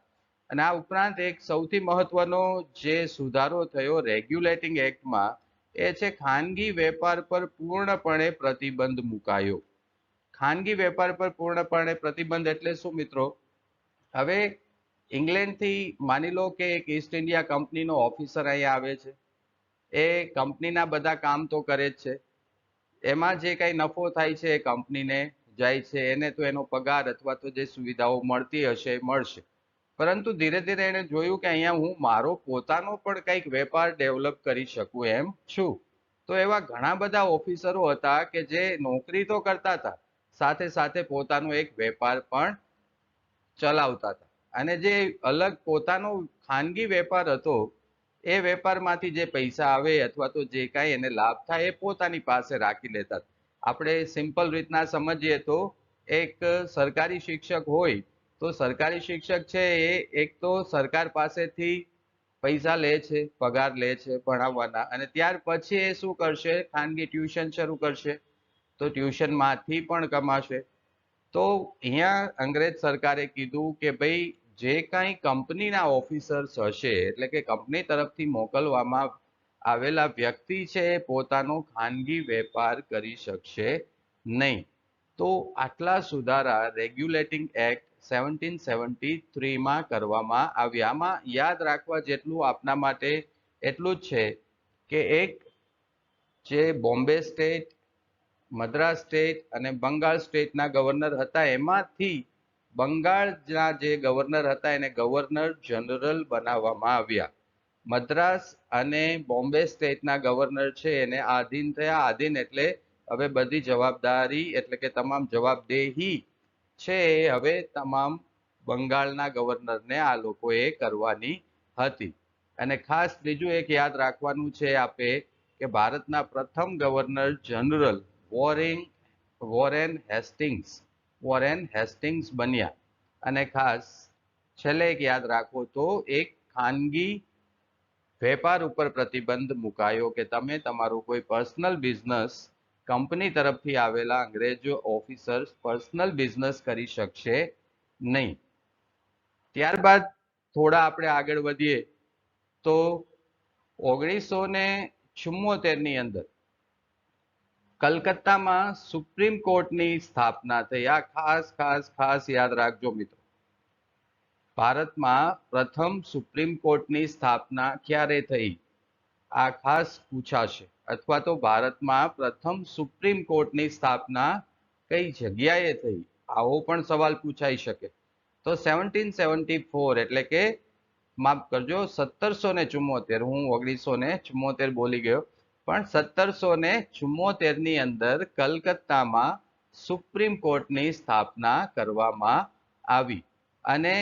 A: અને આ ઉપરાંત એક સૌથી મહત્વનો જે સુધારો થયો રેગ્યુલેટિંગ એક્ટમાં એ છે ખાનગી વેપાર પર પૂર્ણપણે પ્રતિબંધ મુકાયો. ખાનગી વેપાર પર પૂર્ણપણે પ્રતિબંધ એટલે શું મિત્રો? હવે ઇંગ્લેન્ડથી માની લો કે એક ઈસ્ટ ઇન્ડિયા કંપનીનો ઓફિસર અહીંયા આવે છે. એ કંપનીના બધા કામ તો કરે જ છે. એમાં જે કાંઈ નફો થાય છે એ કંપનીને જાય છે. એને તો એનો પગાર અથવા તો જે સુવિધાઓ મળતી હશે એ મળશે. પરંતુ ધીરે ધીરે એને જોયું કે અહીંયા હું મારો પોતાનો પણ કંઈક વેપાર ડેવલપ કરી શકું એમ છું. તો એવા ઘણા બધા ઓફિસરો હતા કે જે નોકરી તો કરતા હતા, સાથે સાથે પોતાનો એક વેપાર પણ ચલાવતા હતા. અને જે અલગ પોતાનો ખાનગી વેપાર હતો એ વેપારમાંથી જે પૈસા આવે અથવા તો જે કાંઈ એને લાભ થાય એ પોતાની પાસે રાખી લેતા. આપણે સિમ્પલ રીતના સમજીએ તો એક સરકારી શિક્ષક હોય તો સરકારી શિક્ષક છે એ એક તો સરકાર પાસેથી પૈસા લે છે, પગાર લે છે ભણાવવાના, અને ત્યાર પછી એ શું કરશે? ખાનગી ટ્યુશન શરૂ કરશે. તો ટ્યુશનમાંથી પણ કમાશે. તો અહીંયા અંગ્રેજ સરકારે કીધું કે ભાઈ જે કાંઈ કંપનીના ઓફિસર્સ હશે, એટલે કે કંપની તરફથી મોકલવામાં આવેલા વ્યક્તિ છે એ પોતાનો ખાનગી વેપાર કરી શકશે નહીં. તો આટલા સુધારા રેગ્યુલેટિંગ એક્ટ 1773માં કરવામાં આવ્યા. આમાં યાદ રાખવા જેટલું આપના માટે એટલું જ છે કે એક જે બોમ્બે સ્ટેટ, મદ્રાસ સ્ટેટ અને બંગાળ સ્ટેટના ગવર્નર હતા, એમાંથી બંગાળના જે ગવર્નર હતા એને ગવર્નર જનરલ બનાવવામાં આવ્યા. મદ્રાસ અને બોમ્બે સ્ટેટના ગવર્નર છે એને આધીન થયા. આધીન એટલે હવે બધી જવાબદારી એટલે કે તમામ જવાબદેહી છે એ હવે તમામ બંગાળના ગવર્નરને આ લોકોએ કરવાની હતી. અને ખાસ ત્રીજું એક યાદ રાખવાનું છે આપે કે ભારતના પ્રથમ ગવર્નર જનરલ વોરેન હેસ્ટિંગ્સ બન્યા. અને ખાસ છેલ્લે એક યાદ રાખો તો એક ખાનગી વેપાર ઉપર પ્રતિબંધ મુકાયો કે તમે તમારું કોઈ પર્સનલ બિઝનેસ કંપની તરફથી આવેલા અંગ્રેજો ઓફિસર્સ પર્સનલ બિઝનેસ કરી શકશે નહીં. ત્યારબાદ થોડા આપણે આગળ વધીએ તો 1974 ની અંદર કલકત્તામાં સુપ્રીમ કોર્ટની સ્થાપના થઈ। આ ખાસ ખાસ ખાસ યાદ રાખજો મિત્રો। ભારતમાં પ્રથમ સુપ્રીમ કોર્ટની સ્થાપના ક્યારે થઈ? આ ખાસ પૂછાશે। અથવા તો ભારતમાં પ્રથમ સુપ્રીમ કોર્ટની સ્થાપના કઈ જગ્યાએ થઈ? આવો પણ સવાલ પૂછાઈ શકે। તો 1774 એટલે કે માફ કરજો 1774, હું 1974 બોલી ગયો, પણ 1774 ની અંદર કલકત્તામાં સુપ્રીમ કોર્ટની સ્થાપના કરવામાં આવી। અને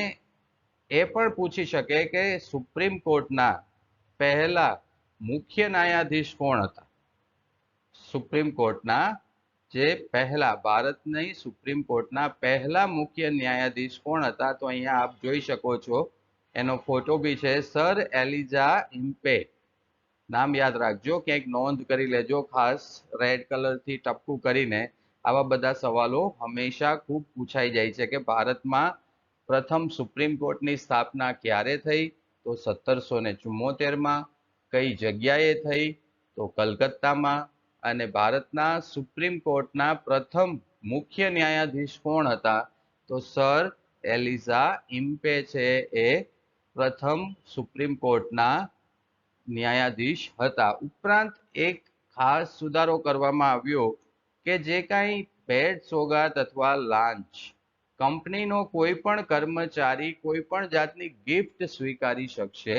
A: એ પણ પૂછી શકે કે સુપ્રીમ કોર્ટના પહેલા મુખ્ય ન્યાયાધીશ કોણ હતા? સુપ્રીમ કોર્ટના જે પહેલા ભારતની સુપ્રીમ કોર્ટના પહેલા મુખ્ય ન્યાયાધીશ કોણ હતા? તો અહીંયા આપ જોઈ શકો છો, એનો ફોટો બી છે, સર એલિઝા ઇમ્પે। નામ યાદ રાખજો, ક્યાંક નોંધ કરી લેજો ખાસ, રેડ કલરથી ટપકું કરીને। આવા બધા સવાલો હંમેશા ખૂબ પૂછાઈ જાય છે કે ભારતમાં પ્રથમ સુપ્રીમ કોર્ટની સ્થાપના ક્યારે થઈ? તો 1774માં। કઈ જગ્યાએ થઈ? તો કલકત્તામાં। અને ભારતના સુપ્રીમ કોર્ટના પ્રથમ મુખ્ય ન્યાયાધીશ કોણ હતા? તો સર એલિઝા ઇમ્પે છે એ પ્રથમ સુપ્રીમ કોર્ટના ન્યાયાધીશ હતા। ઉપરાંત એક ખાસ સુધારો કરવામાં આવ્યો કે જે કાંઈ ભેટ સોગાદ અથવા લાંચ કંપનીનો કોઈ પણ કર્મચારી કોઈ પણ જાતની ગિફ્ટ સ્વીકારી શકશે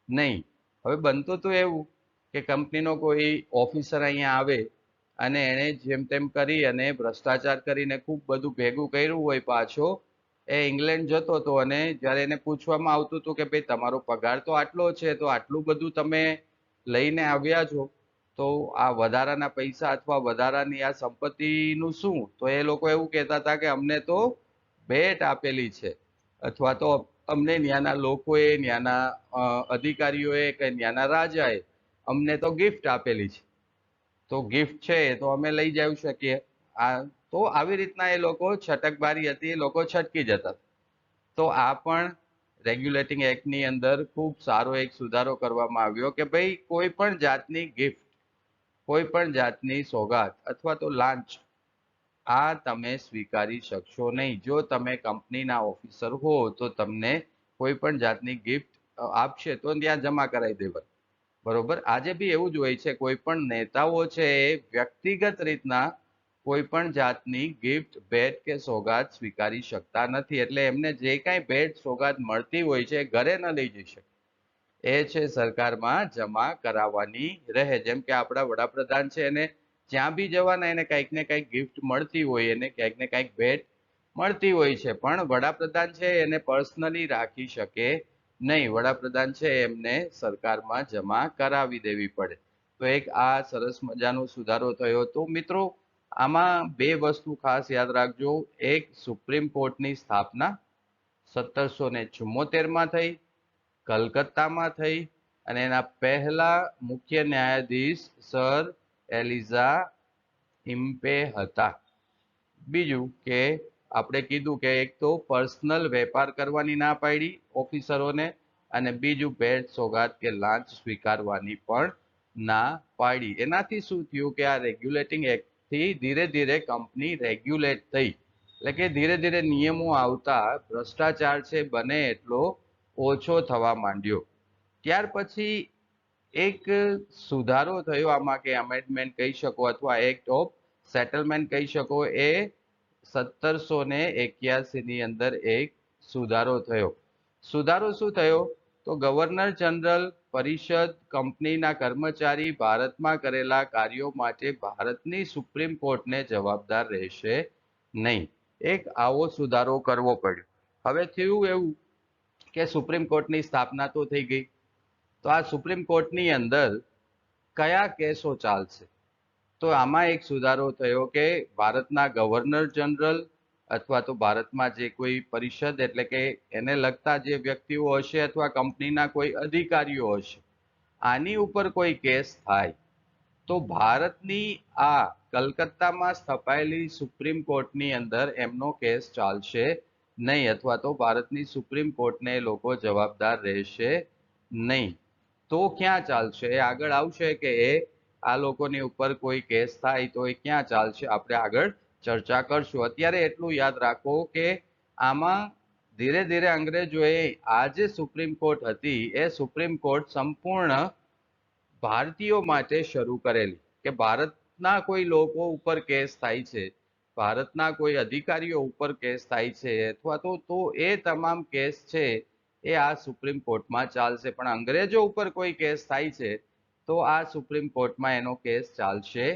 A: નહીં। હવે બનતું તો એવું કે કંપનીનો કોઈ ઓફિસર અહીંયા આવે અને એણે જેમ તેમ કરી અને ભ્રષ્ટાચાર કરીને ખૂબ બધું ભેગું કર્યું હોય, પાછો એ ઇંગ્લેન્ડ જતો હતો અને જ્યારે એને પૂછવામાં આવતું હતું કે ભાઈ તમારો પગાર તો આટલો છે, તો આટલું બધું તમે લઈને આવ્યા છો, તો આ વધારાના પૈસા અથવા વધારાની આ સંપત્તિનું શું? તો એ લોકો એવું કહેતા હતા કે અમને તો ભેટ આપેલી છે, અથવા તો અમને ન્યાના લોકોએ, ન્યાના અધિકારીઓએ કે ન્યાના રાજાએ અમને તો ગિફ્ટ આપેલી છે, તો ગિફ્ટ છે તો અમે લઈ જઈ શકીએ। આ તો આવી રીતના એ લોકો છટકબારી હતી, એ લોકો છટકી જતા। તો આ પણ રેગ્યુલેટિંગ એક્ટની અંદર ખૂબ સારો એક સુધારો કરવામાં આવ્યો કે ભાઈ કોઈ પણ જાતની ગિફ્ટ, કોઈ પણ જાતની સોગાદ અથવા તો લાંચ આ તમે સ્વીકારી શકશો નહીં। જો તમે કંપનીના ઓફિસર હો તો તમને કોઈ પણ જાતની ગિફ્ટ આપશે તો ત્યાં જમા કરાવી દેવાય, બરોબર। આજે બી એવું જ હોય છે, કોઈ પણ નેતાઓ છે એ વ્યક્તિગત રીતના કોઈ પણ જાતની ગિફ્ટ, ભેટ કે સોગાદ સ્વીકારી શકતા નથી। એટલે એમને જે કાંઈ ભેટ સોગાદ મળતી હોય છે ઘરે ન લઈ જઈ શકે, એ છે સરકારમાં જમા કરાવવાની રહે। જેમ કે આપણા વડાપ્રધાન છે, એને જ્યાં બી જવાના એને કંઈક ને કંઈક ગિફ્ટ મળતી હોય, એને કંઈક ને કંઈક ભેટ મળતી હોય છે, પણ વડાપ્રધાન છે એને પર્સનલી રાખી શકે નહીં। વડાપ્રધાન છે એમને સરકારમાં જમા કરાવી દેવી પડે। તો એક આ સરસ મજાનો સુધારો થયો। તો મિત્રો આમાં બે વસ્તુ ખાસ યાદ રાખજો। એક, સુપ્રીમ કોર્ટની સ્થાપના 1774માં થઈ, કલકત્તામાં થઈ, અને એના પહેલા મુખ્ય ન્યાયાધીશ સર એલિઝા ઇમ્પે હતા। બીજું કે આપણે કીધું કે એક તો પર્સનલ વેપાર કરવાની ના પાડી ઓફિસરોને, અને બીજું ભેટ સોગાદ કે લાંચ સ્વીકારવાની પણ ના પાડી। એનાથી શું થયું કે આ રેગ્યુલેટિંગ એક્ટથી ધીરે ધીરે કંપની રેગ્યુલેટ થઈ, એટલે કે ધીરે ધીરે નિયમો આવતા ભ્રષ્ટાચાર છે બને એટલો ઓછો થવા માંડ્યો। ત્યાર પછી એક સુધારો થયો આમાં, કે અમેન્ડમેન્ટ કહી શકો અથવા એક્ટ ઓફ સેટલમેન્ટ કહી શકો। એ 1781 ની અંદર એક સુધારો થયો। સુધારો શું થયો? તો ગવર્નર જનરલ, પરિષદ, કંપનીના કર્મચારી ભારતમાં કરેલા કાર્યો માટે ભારતની સુપ્રીમ કોર્ટને જવાબદાર રહેશે નહીં। એક આવો સુધારો કરવો પડ્યો। હવે થયું એવું કે સુપ્રીમ કોર્ટની સ્થાપના તો થઈ ગઈ, તો આ સુપ્રીમ કોર્ટની અંદર કયા કેસો ચાલશે? તો આમાં એક સુધારો થયો કે ભારતના ગવર્નર જનરલ અથવા તો ભારતમાં જે કોઈ પરિષદ એટલે કે એને લગતા જે વ્યક્તિઓ હશે અથવા કંપનીના કોઈ અધિકારીઓ હશે, આની ઉપર કોઈ કેસ થાય તો ભારતની આ કલકત્તામાં સ્થપાયેલી સુપ્રીમ કોર્ટની અંદર એમનો કેસ ચાલશે નહીં, અથવા તો ભારતની સુપ્રીમ કોર્ટને લોકો જવાબદાર રહેશે નહીં। તો ક્યાં ચાલશે? એ આગળ આવશે કે આ લોકોની ઉપર કોઈ કેસ થાય તો એ ક્યાં ચાલશે, આપણે આગળ ચર્ચા કરશું. અત્યારે એટલું યાદ રાખો કે આમાં ધીરે ધીરે અંગ્રેજોએ આ જે સુપ્રીમ કોર્ટ હતી એ સુપ્રીમ કોર્ટ સંપૂર્ણ ભારતીયો માટે શરૂ કરેલી, કે ભારતના કોઈ લોકો ઉપર કેસ થાય છે, ભારતના કોઈ અધિકારીઓ ઉપર કેસ થાય છે, અથવા તો એ તમામ કેસ છે એ આ સુપ્રીમ કોર્ટમાં ચાલશે. પણ અંગ્રેજો ઉપર કોઈ કેસ થાય છે તો આ સુપ્રીમ કોર્ટમાં એનો કેસ ચાલશે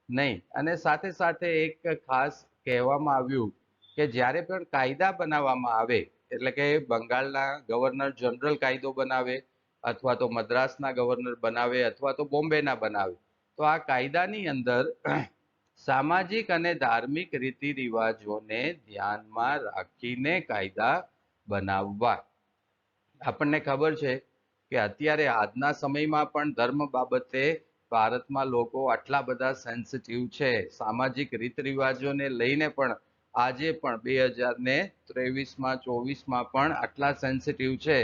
A: નહીં. અને સાથે સાથે એક ખાસ કહેવામાં આવ્યું કે જ્યારે પણ કાયદા બનાવવામાં આવે, એટલે કે બંગાળના ગવર્નર જનરલ કાયદો બનાવે, અથવા તો મદ્રાસના ગવર્નર બનાવે, અથવા તો બોમ્બેના બનાવે, તો આ કાયદાની અંદર સામાજિક અને ધાર્મિક રીતિ રિવાજોને ધ્યાનમાં રાખીને કાયદા બનાવવા. આપણને ખબર છે કે અત્યારે આજના સમયમાં પણ ધર્મ બાબતે ભારતમાં લોકો આટલા બધા સેન્સિટિવ છે, સામાજિક રીત રિવાજોને લઈને પણ આજે પણ 2023માં 24માં પણ આટલા સેન્સિટિવ છે.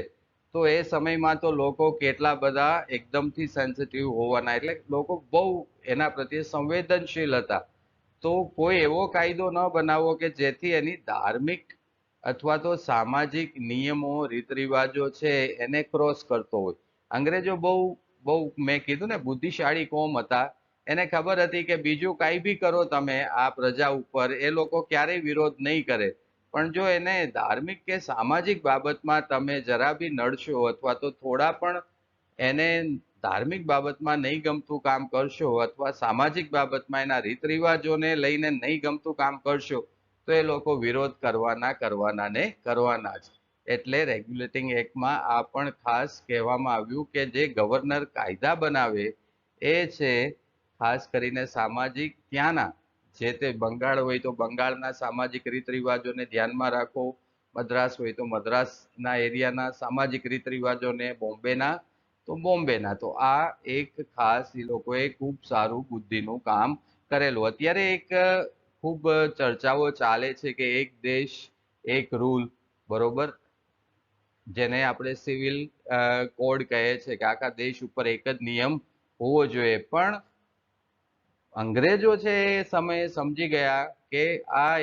A: તો એ સમયમાં તો લોકો કેટલા બધા એકદમથી સેન્સિટિવ હોવાના, એટલે લોકો બહુ એના પ્રત્યે સંવેદનશીલ હતા. તો કોઈ એવો કાયદો ન બનાવવો કે જેથી એની ધાર્મિક અથવા તો સામાજિક નિયમો રીત રિવાજો છે એને ક્રોસ કરતો હોય. અંગ્રેજો બહુ બહુ મેં કીધું ને બુદ્ધિશાળી કોમ હતા. એને ખબર હતી કે બીજું કાંઈ બી કરો તમે આ પ્રજા ઉપર, એ લોકો ક્યારેય વિરોધ નહીં કરે, પણ જો એને ધાર્મિક કે સામાજિક બાબતમાં તમે જરા બી નડશો, અથવા તો થોડા પણ એને ધાર્મિક બાબતમાં નહીં ગમતું કામ કરશો, અથવા સામાજિક બાબતમાં એના રીત રિવાજોને લઈને નહીં ગમતું કામ કરશો, તો એ લોકો વિરોધ કરવાના ને કરવાના જ. એટલે રેગ્યુલેટિંગ એક્ટમાં આ પણ ખાસ કહેવામાં આવ્યું કે જે ગવર્નર કાયદા બનાવે એ છે ખાસ કરીને સામાજિક ત્યાંના, જે તે બંગાળ હોય તો બંગાળના સામાજિક રીત રિવાજોને ધ્યાનમાં રાખો, મદ્રાસ હોય તો મદ્રાસના એરિયાના સામાજિક રીત રિવાજોને, બોમ્બેના તો બોમ્બેના. તો આ એક ખાસ એ લોકોએ ખૂબ સારું બુદ્ધિનું કામ કરેલું. અત્યારે એક ખૂબ ચર્ચાઓ ચાલે છે કે એક દેશ એક રૂલ, બરોબર, જેને આપણે સિવિલ કોડ કહે છે, કે આખા દેશ ઉપર એક જ નિયમ હોવો જોઈએ. પણ અંગ્રેજો છે એ સમયે સમજી ગયા કે આ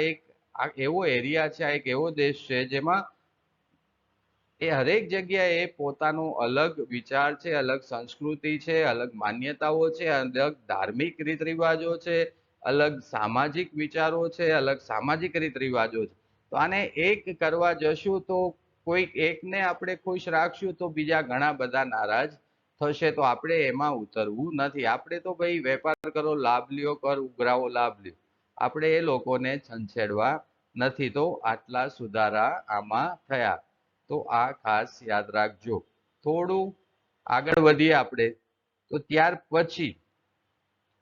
A: એવો એરિયા છે, આ એક એવો દેશ છે જેમાં એ હરેક જગ્યાએ પોતાનો અલગ વિચાર છે, અલગ સંસ્કૃતિ છે, અલગ માન્યતાઓ છે, અલગ ધાર્મિક રીત રિવાજો છે, અલગ સામાજિક વિચારો છે, અલગ સામાજિક રીત રિવાજો છે. તો આને એક કરવા જશું તો કોઈક એકને આપણે ખુશ રાખશું તો બીજા ઘણા બધા નારાજ થશે. તો આપણે એમાં ઉતરવું નથી. આપણે તો ભાઈ વેપાર કરો, લાભ લ્યો, કર ઉઘરાવો, લાભ લ્યો. આપણે એ લોકોને છંછેડવા નથી. તો આટલા સુધારા આમાં થયા. તો આ ખાસ યાદ રાખજો. થોડું આગળ વધીએ આપણે, તો ત્યાર પછી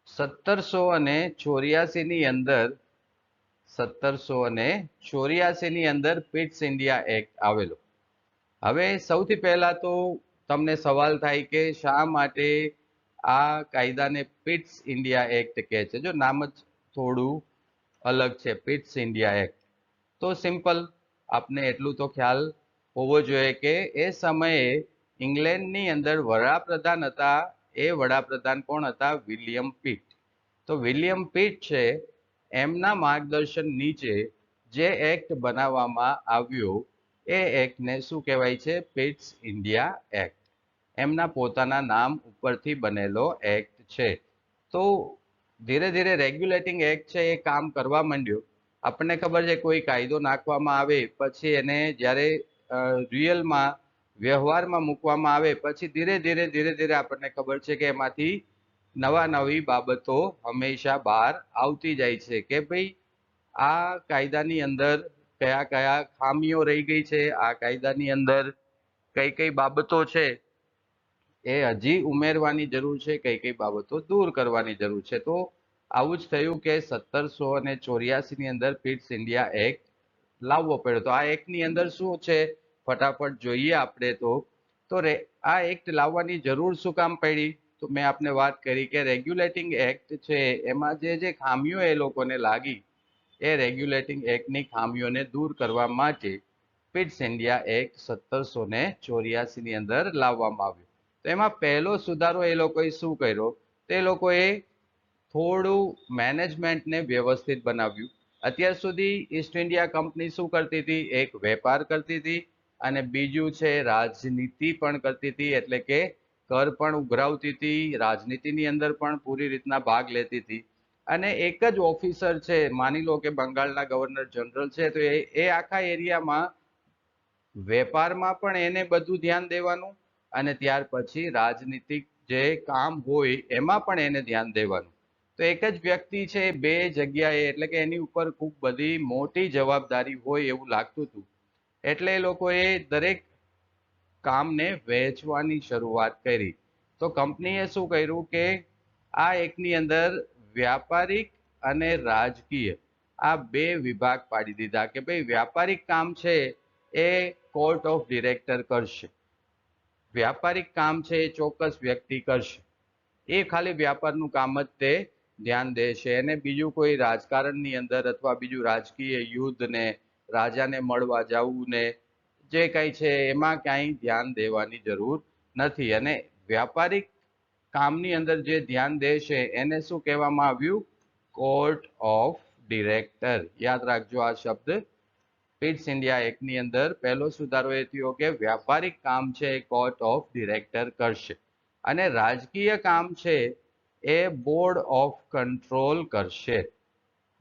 A: 1784 ની અંદર 1784 ની અંદર પિટ્સ ઇન્ડિયા એક્ટ આવેલો. હવે સૌથી પહેલા તો તમને સવાલ થાય કે શા માટે આ કાયદાને પિટ્સ ઇન્ડિયા એક્ટ કહે છે? જો નામ જ થોડું અલગ છે, પિટ્સ ઇન્ડિયા એક્ટ. તો સિમ્પલ, આપને એટલું તો ખ્યાલ હોવો જોઈએ કે એ સમયે ઇંગ્લેન્ડની અંદર વડાપ્રધાન હતા. એ વડાપ્રધાન કોણ હતા? William pit. તો વિલિયમ પિટ છે, એમના માર્ગદર્શન નીચે જે એક્ટ બનાવવામાં આવ્યો એ એક્ટને શું કહેવાય છે? Pitt's India act. એમના પોતાના નામ ઉપરથી બનેલો એક્ટ છે. તો ધીરે ધીરે રેગ્યુલેટિંગ એક્ટ છે એ કામ કરવા માંડ્યો. આપણને ખબર છે કોઈ કાયદો નાખવામાં આવે પછી એને જ્યારે રિયલમાં વ્યવહારમાં મૂકવામાં આવે પછી ધીરે ધીરે આપણને ખબર છે કે એમાંથી નવી બાબતો હંમેશા બહાર આવતી જાય છે કે ભાઈ આ કાયદાની અંદર કયા કયા ખામીઓ રહી ગઈ છે, આ કાયદાની અંદર કઈ કઈ બાબતો છે એ હજી ઉમેરવાની જરૂર છે, કઈ કઈ બાબતો દૂર કરવાની જરૂર છે. તો આવું જ થયું કે 1784 ની અંદર પિટ્સ ઇન્ડિયા એક્ટ લાવવો પડ્યો. તો આ એક્ટની અંદર શું છે ફટાફટ જોઈએ આપણે. તો આ એક્ટ લાવવાની જરૂર શું કામ પડી? તો મેં આપને વાત કરી કે રેગ્યુલેટિંગ એક્ટ છે એમાં જે ખામીઓ એ લોકોને લાગી, એ રેગ્યુલેટિંગ એક્ટની ખામીઓને દૂર કરવા માટે પિટ્સ ઇન્ડિયા એક્ટ 1784 ની અંદર લાવવામાં આવ્યો. તો તો એમાં પહેલો સુધારો એ લોકોએ શું કર્યો, તે લોકોએ થોડું મેનેજમેન્ટને વ્યવસ્થિત બનાવ્યું. અત્યાર સુધી ઈસ્ટ ઇન્ડિયા કંપની શું કરતી હતી, એક વેપાર કરતી હતી અને બીજું છે રાજનીતિ પણ કરતી હતી, એટલે કે કર પણ ઉઘરાવતી હતી, રાજનીતિની અંદર પણ પૂરી રીતના ભાગ લેતી હતી. અને એક જ ઓફિસર છે, માની લો કે બંગાળના ગવર્નર જનરલ છે, તો એ આખા એરિયામાં વેપારમાં પણ એને બધું ધ્યાન દેવાનું અને ત્યાર પછી રાજનીતિક જે કામ હોય એમાં પણ એને ધ્યાન દેવાનું. તો એક જ વ્યક્તિ છે બે જગ્યાએ, એટલે કે એની ઉપર ખૂબ બધી મોટી જવાબદારી હોય એવું લાગતું હતું. એટલે એ લોકોએ દરેક કામને વહેંચવાની શરૂઆત કરી. તો કંપનીએ શું કર્યું કે આ એકની અંદર વ્યાપારિક અને રાજકીય આ બે વિભાગ પાડી દીધા કે ભાઈ વ્યાપારિક કામ છે એ કોર્ટ ઓફ ડિરેક્ટર કરશે, વ્યાપારિક કામ છે એ ચોક્કસ વ્યક્તિ કરશે, એ ખાલી વ્યાપારનું કામ જ તે ધ્યાન દેશે, અને બીજું કોઈ રાજકારણની અંદર અથવા બીજું રાજકીય યુદ્ધ ને રાજાને મળવા જવું ને જે કંઈ છે એમાં ક્યાંય ધ્યાન દેવાની જરૂર નથી. અને વ્યાપારિક કામની અંદર જે ધ્યાન દેશે એને શું કહેવામાં આવ્યું, કોર્ટ ઓફ ડિરેક્ટર. યાદ રાખજો આ શબ્દ. પિટ્સ ઇન્ડિયા એક્ટની અંદર પહેલો સુધારો એ થયો કે વ્યાપારિક કામ છે એ કોર્ટ ઓફ ડિરેક્ટર કરશે અને રાજકીય કામ છે એ બોર્ડ ઓફ કંટ્રોલ કરશે.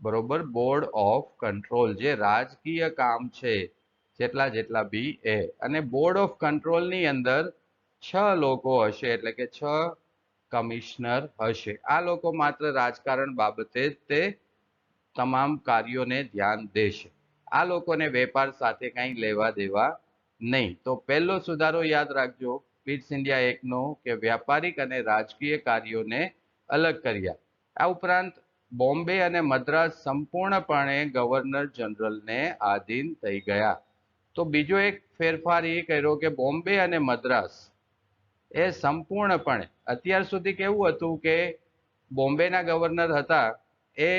A: બરોબર, બોર્ડ ઓફ કંટ્રોલ, જે રાજકીય કામ છે જેટલા જેટલા બી એ, અને બોર્ડ ઓફ કંટ્રોલની અંદર 6 લોકો હશે, એટલે કે 6 કમિશનર હશે. આ લોકો માત્ર રાજકારણ બાબતે જ તે તમામ કાર્યોને ધ્યાન દેશે. આ લોકોને વેપાર સાથે કંઈ લેવા દેવા નહીં. તો પહેલો સુધારો યાદ રાખજો પિટ્સ ઇન્ડિયા એક્ટનો કે વ્યાપારિક અને રાજકીય કાર્યોને અલગ કર્યા. આ ઉપરાંત બોમ્બે અને મદ્રાસ સંપૂર્ણપણે ગવર્નર જનરલને આધીન થઈ ગયા. તો બીજો એક ફેરફાર એ કર્યો કે બોમ્બે અને મદ્રાસ એ સંપૂર્ણપણે, અત્યાર સુધી કેવું હતું કે બોમ્બેના ગવર્નર હતા એ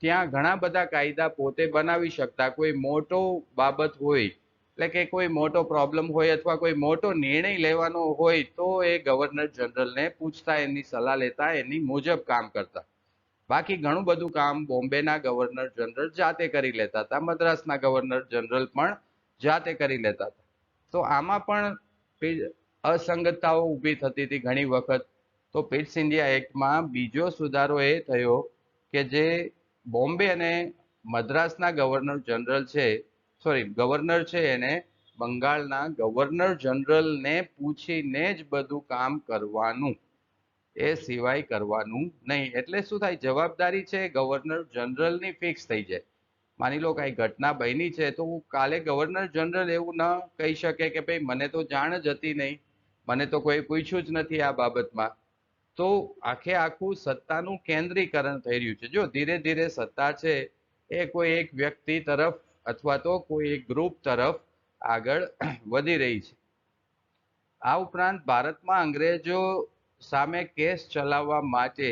A: ત્યાં ઘણા બધા કાયદા પોતે બનાવી શકતા, કોઈ મોટો બાબત હોય એટલે કે કોઈ મોટો પ્રોબ્લેમ હોય અથવા કોઈ મોટો નિર્ણય લેવાનો હોય તો એ ગવર્નર જનરલને પૂછતા, એની સલાહ લેતા, એની મુજબ કામ કરતા. બાકી ઘણું બધું કામ બોમ્બેના ગવર્નર જનરલ જાતે કરી લેતા હતા, મદ્રાસના ગવર્નર જનરલ પણ જાતે કરી લેતા હતા. તો આમાં પણ અસંગતતાઓ ઊભી થતી હતી ઘણી વખત. તો પિટ્સ ઇન્ડિયા એક્ટમાં બીજો સુધારો એ થયો કે જે બોમ્બે અને મદ્રાસના ગવર્નર જનરલ છે, સોરી ગવર્નર છે, એને બંગાળના ગવર્નર જનરલને પૂછીને જ બધું કામ કરવાનું, એ સિવાય કરવાનું નહીં. એટલે શું થાય, જવાબદારી છે ગવર્નર જનરલની ફિક્સ થઈ જાય. માની લો કાંઈ ઘટના બની છે તો કાલે ગવર્નર જનરલ એવું ન કહી શકે કે ભાઈ મને તો જાણ જ હતી નહીં, મને તો કોઈ પૂછ્યું જ નથી આ બાબતમાં. તો આખે આખું સત્તાનું કેન્દ્રીકરણ થઈ રહ્યું છે. જો ધીરે ધીરે સત્તા છે એ કોઈ એક વ્યક્તિ તરફ અથવા તો કોઈ એક ગ્રુપ તરફ આગળ વધી રહી છે. આ ઉપરાંત ભારતમાં અંગ્રેજો સામે કેસ ચલાવવા માટે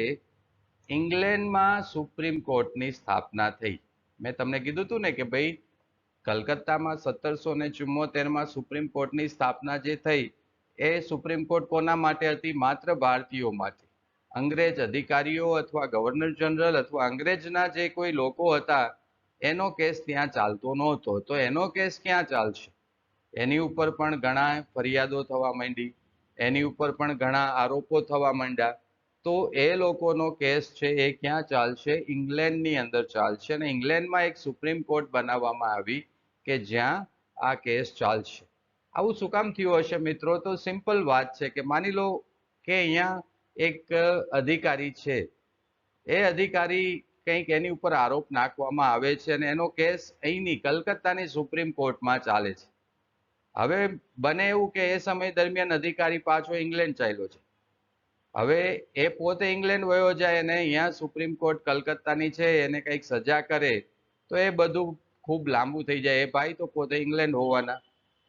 A: ઇંગ્લેન્ડમાં સુપ્રીમ કોર્ટની સ્થાપના થઈ. મેં તમને કીધું હતું ને કે ભાઈ કલકત્તામાં 1774માં સુપ્રીમ કોર્ટની સ્થાપના જે થઈ એ સુપ્રીમ કોર્ટ કોના માટે હતી, માત્ર ભારતીયો માટે. અંગ્રેજ અધિકારીઓ અથવા ગવર્નર જનરલ અથવા અંગ્રેજના જે કોઈ લોકો હતા એનો કેસ ત્યાં ચાલતો નહોતો. તો એનો કેસ ક્યાં ચાલશે, એની ઉપર પણ ઘણા ફરિયાદો થવા માંડી, એની ઉપર પણ ઘણા આરોપો થવા માંડ્યા. તો એ લોકોનો કેસ છે એ ક્યાં ચાલશે, ઇંગ્લેન્ડની અંદર ચાલશે. અને ઇંગ્લેન્ડમાં એક સુપ્રીમ કોર્ટ બનાવવામાં આવી કે જ્યાં આ કેસ ચાલશે. આવું શું કામ થયું હશે મિત્રો? તો સિમ્પલ વાત છે કે માની લો કે અહીંયા એક અધિકારી છે, એ અધિકારી કંઈક એની ઉપર આરોપ નાખવામાં આવે છે અને એનો કેસ અહીંની કલકત્તાની સુપ્રીમ કોર્ટમાં ચાલે છે. હવે બને એવું કે એ સમય દરમિયાન અધિકારી પાછો ઇંગ્લેન્ડ ચાલ્યો છે. હવે એ પોતે ઇંગ્લેન્ડ વયો જાય અને અહીંયા સુપ્રીમ કોર્ટ કલકત્તાની છે એને કંઈક સજા કરે તો એ બધું ખૂબ લાંબુ થઈ જાય. એ ભાઈ તો પોતે ઇંગ્લેન્ડ હોવાના.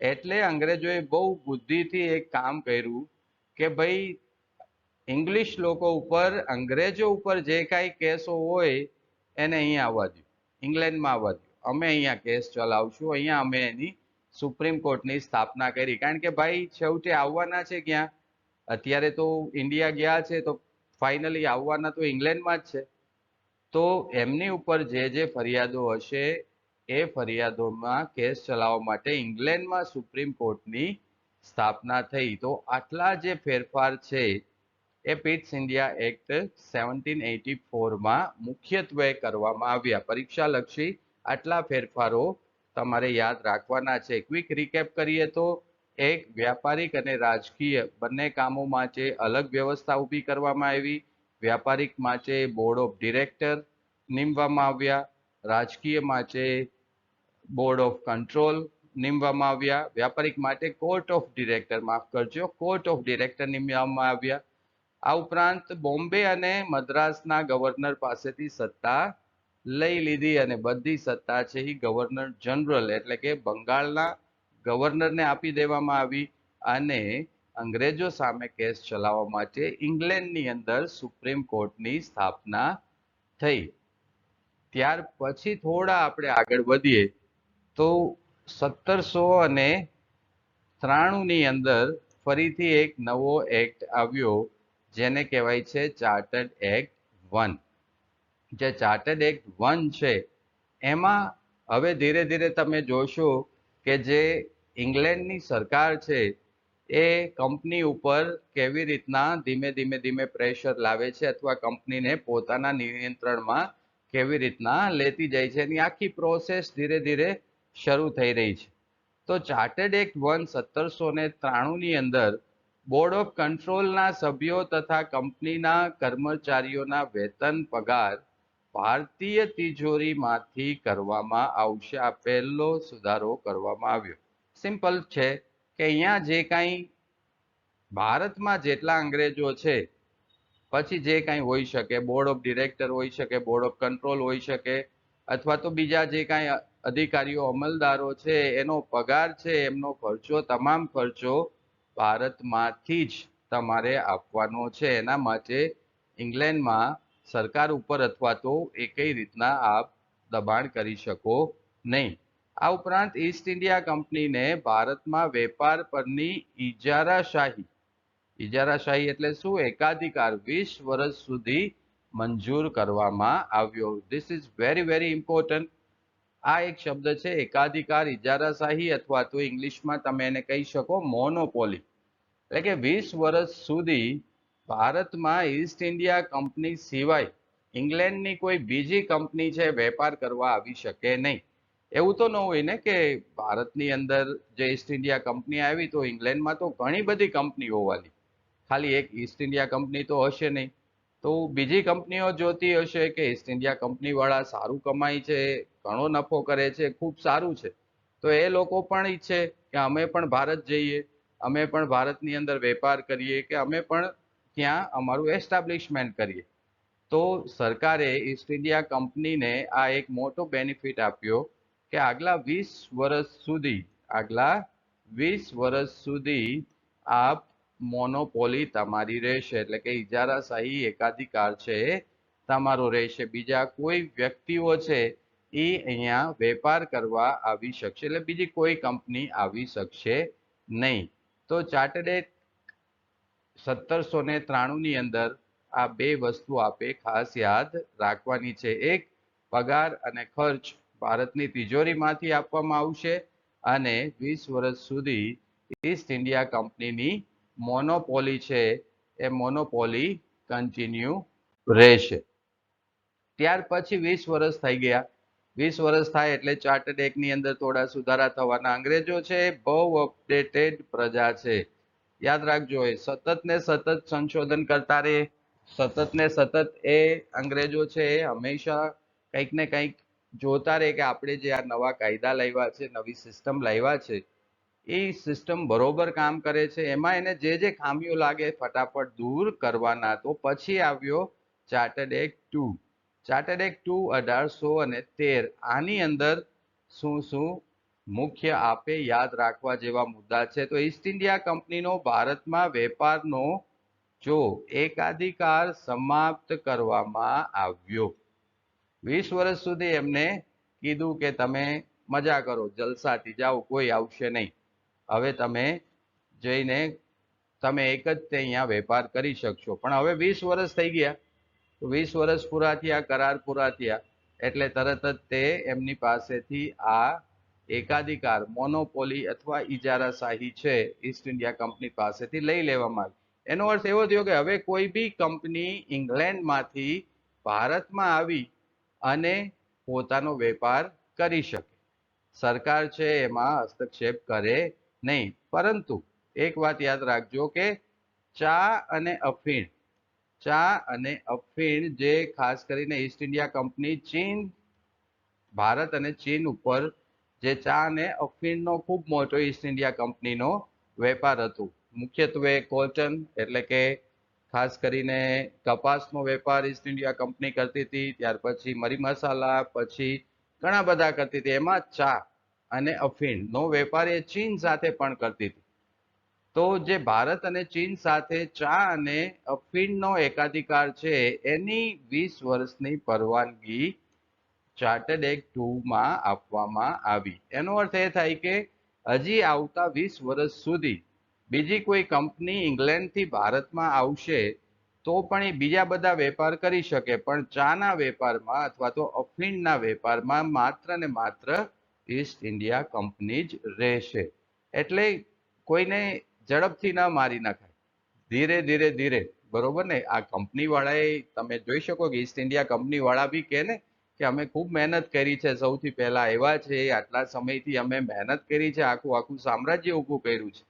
A: એટલે અંગ્રેજોએ બહુ બુદ્ધિથી એક કામ કર્યું કે ભાઈ ઇંગ્લિશ લોકો ઉપર, અંગ્રેજો ઉપર જે કાંઈ કેસો હોય એને અહીંયા આવવા દો, ઇંગ્લેન્ડમાં આવવા દો, અમે અહીંયા કેસ ચલાવશું. અહીંયા અમે એની સુપ્રીમ કોર્ટની સ્થાપના કરી. કારણ કે ભાઈ છેવટે આવવાના છે ક્યાં, અત્યારે તો ઇન્ડિયા ગયા છે તો ફાઇનલી આવવાના તો ઇંગ્લેન્ડમાં જ છે. તો એમની ઉપર જે ફરિયાદો હશે એ ફરિયાદોમાં કેસ ચલાવવા માટે ઇંગ્લેન્ડમાં સુપ્રીમ કોર્ટની સ્થાપના થઈ. તો આટલા જે ફેરફાર છે એ પિટ્સ ઇન્ડિયા એક્ટ 1784માં મુખ્યત્વે કરવામાં આવ્યા. પરીક્ષાલક્ષી આટલા ફેરફારો તમારે યાદ રાખવાના છે. ક્વિક રિકેપ કરીએ તો એક વ્યાપારિક અને રાજકીય બંને કામો માટે અલગ વ્યવસ્થા ઊભી કરવામાં આવી. વ્યાપારિક માટે બોર્ડ ઓફ ડિરેક્ટર નીમવામાં આવ્યા. રાજકીય માટે બોર્ડ ઓફ કંટ્રોલ નીમવામાં આવ્યા. વ્યાપારિક માટે કોર્ટ ઓફ ડિરેક્ટર, માફ કરજો, કોર્ટ ઓફ ડિરેક્ટર નીમવામાં આવ્યા. આ ઉપરાંત બોમ્બે અને મદ્રાસના ગવર્નર પાસેથી સત્તા લઈ લીધી અને બધી સત્તા છે એ ગવર્નર જનરલ એટલે કે બંગાળના ગવર્નરને આપી દેવામાં આવી. અને અંગ્રેજો સામે કેસ ચલાવવા માટે ઇંગ્લેન્ડની અંદર સુપ્રીમ કોર્ટની સ્થાપના થઈ. ત્યાર પછી થોડા આપણે આગળ વધીએ તો 1793ની અંદર ફરીથી એક નવો એક્ટ આવ્યો જેને કહેવાય છે ચાર્ટર્ડ એક્ટ 1. જે ચાર્ટર્ડ એક્ટ 1 છે એમાં હવે ધીરે ધીરે તમે જોશો કે જે ઇંગ્લેન્ડની સરકાર છે એ કંપની ઉપર કેવી રીતના ધીમે પ્રેશર લાવે છે અથવા કંપનીને પોતાના નિયંત્રણમાં કેવી રીતના લેતી જાય છે એની આખી પ્રોસેસ ધીરે ધીરે શરૂ થઈ રહી છે. તો ચાર્ટર્ડ એક્ટ 1 1793ની અંદર બોર્ડ ઓફ કંટ્રોલના સભ્યો તથા કંપનીના કર્મચારીઓના વેતન પગાર ભારતીય તિજોરીમાંથી કરવામાં આવશે. આ પહેલો સુધારો કરવામાં આવ્યો. સિમ્પલ છે કે અહીંયા જે કાંઈ ભારતમાં જેટલા અંગ્રેજો છે પછી જે કાંઈ હોઈ શકે, બોર્ડ ઓફ ડિરેક્ટર હોઈ શકે, બોર્ડ ઓફ કંટ્રોલ હોઈ શકે અથવા તો બીજા જે કાંઈ અધિકારીઓ અમલદારો છે એનો પગાર છે, એમનો ખર્ચો, તમામ ખર્ચો ભારતમાંથી જ તમારે આપવાનો છે. એના માટે ઇંગ્લેન્ડમાં સરકાર ઉપર અથવા તો એકેય રીતના આપ દબાણ કરી શકો નહીં. આ ઉપરાંત ઈસ્ટ ઇન્ડિયા કંપનીને ભારતમાં વેપાર પરની ઇજારાશાહી એટલે શું? એકાધિકાર 20 વર્ષ સુધી મંજૂર કરવામાં આવ્યો. This is very important. આ એક શબ્દ છે એકાધિકાર, ઇજારાશાહી અથવા તો ઇંગ્લિશમાં તમે એને કહી શકો મોનોપોલી. એટલે કે 20 વર્ષ સુધી ભારતમાં ઈસ્ટ ઇન્ડિયા કંપની સિવાય ઇંગ્લેન્ડની કોઈ બીજી કંપની છે વેપાર કરવા આવી શકે નહીં. એવું તો ન હોય ને કે ભારતની અંદર જે ઈસ્ટ ઇન્ડિયા કંપની આવી તો ઇંગ્લેન્ડમાં તો ઘણી બધી કંપની હોવાની, ખાલી એક ઈસ્ટ ઇન્ડિયા કંપની તો હશે નહીં. તો બીજી કંપનીઓ જોતી હશે કે ઈસ્ટ ઇન્ડિયા કંપની વાળા સારું કમાય છે, ઘણો નફો કરે છે, ખૂબ સારું છે, તો એ લોકો પણ ઈચ્છે કે અમે પણ ભારત જઈએ, અમે પણ ભારતની અંદર વેપાર કરીએ, કે અમે પણ ત્યાં અમારું એસ્ટાબ્લિશમેન્ટ કરીએ. તો સરકારે ઈસ્ટ ઇન્ડિયા કંપનીને આ એક મોટો બેનિફિટ આપ્યો કે આગલા 20 વર્ષ સુધી આ મોનોપોલી તમારી રહેશે. એટલે કે ઇજારાશાહી એકાધિકાર છે તમારો રહેશે. બીજા કોઈ વ્યક્તિઓ છે એ અહીંયા વેપાર કરવા આવી શકશે, એટલે બીજી કોઈ કંપની આવી શકશે નહીં. તો ચાર્ટર્ડ એક્ટ 1793ની અંદર આ બે વસ્તુ આપે ખાસ યાદ રાખવાની છે. એક, પગાર અને ખર્ચ ભારતની તિજોરીમાંથી આપવામાં આવશે અને 20 વર્ષ સુધી ઈસ્ટ ઇન્ડિયા કંપનીની મોનોપોલી છે એ મોનોપોલી કન્ટિન્યુ રહેશે. ત્યાર પછી 20 વર્ષ થઈ ગયા. 20 વર્ષ થાય એટલે ચાર્ટર્ડ એક્ટની અંદર થોડા સુધારા થવાના. અંગ્રેજો છે બહુ અપડેટેડ પ્રજા છે, યાદ રાખજો. એ સતત ને સતત સંશોધન કરતા રહે, સતત ને સતત એ અંગ્રેજો છે એ હંમેશા કંઈક ને કંઈક જોતા રહે કે આપણે જે આ નવા કાયદા લાવ્યા છે, નવી સિસ્ટમ લાવ્યા છે, એ સિસ્ટમ બરોબર કામ કરે છે. એમાં એને જે ખામીઓ લાગે ફટાફટ દૂર કરવાના. તો પછી આવ્યો ચાર્ટર્ડ એક્ટ 2. Chartered act 2 1813. આની અંદર શું મુખ્ય આપે યાદ રાખવા જેવા મુદ્દા છે? તો ઈસ્ટ ઇન્ડિયા કંપનીનો ભારતમાં વેપારનો જો એકાધિકાર સમાપ્ત કરવામાં આવ્યો. 20 વર્ષ સુધી એમને કીધું કે તમે મજા કરો, જલસાથી જાઓ, કોઈ આવશે નહીં. હવે તમે જઈને તમે એક જ તે અહીંયા વેપાર કરી શકશો. પણ હવે 20 વર્ષ થઈ ગયા, તો 20 વર્ષ પૂરા થયા, કરાર પૂરા થયા, એટલે તરત જ તે એમની પાસેથી આ એકાધિકાર, મોનોપોલી અથવા ઇજારાશાહી છે ઈસ્ટ ઇન્ડિયા કંપની પાસેથી લઈ લેવામાં આવી. એનો અર્થ એવો થયો કે હવે કોઈ બી કંપની ઇંગ્લેન્ડમાંથી ભારતમાં આવી અને પોતાનો વેપાર કરી શકે. સરકાર છે એમાં હસ્તક્ષેપ કરે નહીં. પરંતુ એક વાત યાદ રાખજો કે ચા અને અફીણ જે ખાસ કરીને ઈસ્ટ ઇન્ડિયા કંપની ચીન, ભારત અને ચીન ઉપર જે ચા અને અફીણનો ખૂબ મોટો ઈસ્ટ ઇન્ડિયા કંપનીનો વેપાર હતો. મુખ્યત્વે કોટન એટલે કે ખાસ કરીને કપાસનો વેપાર ઈસ્ટ ઇન્ડિયા કંપની કરતી હતી. ત્યાર પછી મરી મસાલા, પછી ઘણા બધા કરતી હતી. એમાં ચા અને અફીણનો વેપાર એ ચીન સાથે પણ કરતી હતી. તો જે ભારત અને ચીન સાથે ચા અને અફીણનો એકાધિકાર છે એની 20 વર્ષની પરવાનગી ચાર્ટર્ડ એક્ટ 2માં આપવામાં આવી. એનો અર્થ એ થાય કે હજી આવતા 20 વર્ષ સુધી બીજી કોઈ કંપની ઇંગ્લેન્ડથી ભારતમાં આવશે તો પણ એ બીજા બધા વેપાર કરી શકે, પણ ચાના વેપારમાં અથવા તો અફીણના વેપારમાં માત્ર ને માત્ર ઈસ્ટ ઇન્ડિયા કંપની જ રહેશે. એટલે કોઈને ઝડપથી ના મારી નાખાય, ધીરે ધીરે બરોબર ને. આ કંપની વાળાએ તમે જોઈ શકો કે ઈસ્ટ ઇન્ડિયા કંપની વાળા બી કે ને કે અમે ખૂબ મહેનત કરી છે, સૌથી પહેલા એવા છે, આટલા સમયથી અમે મહેનત કરી છે, આખું સામ્રાજ્ય ઊભું કર્યું છે.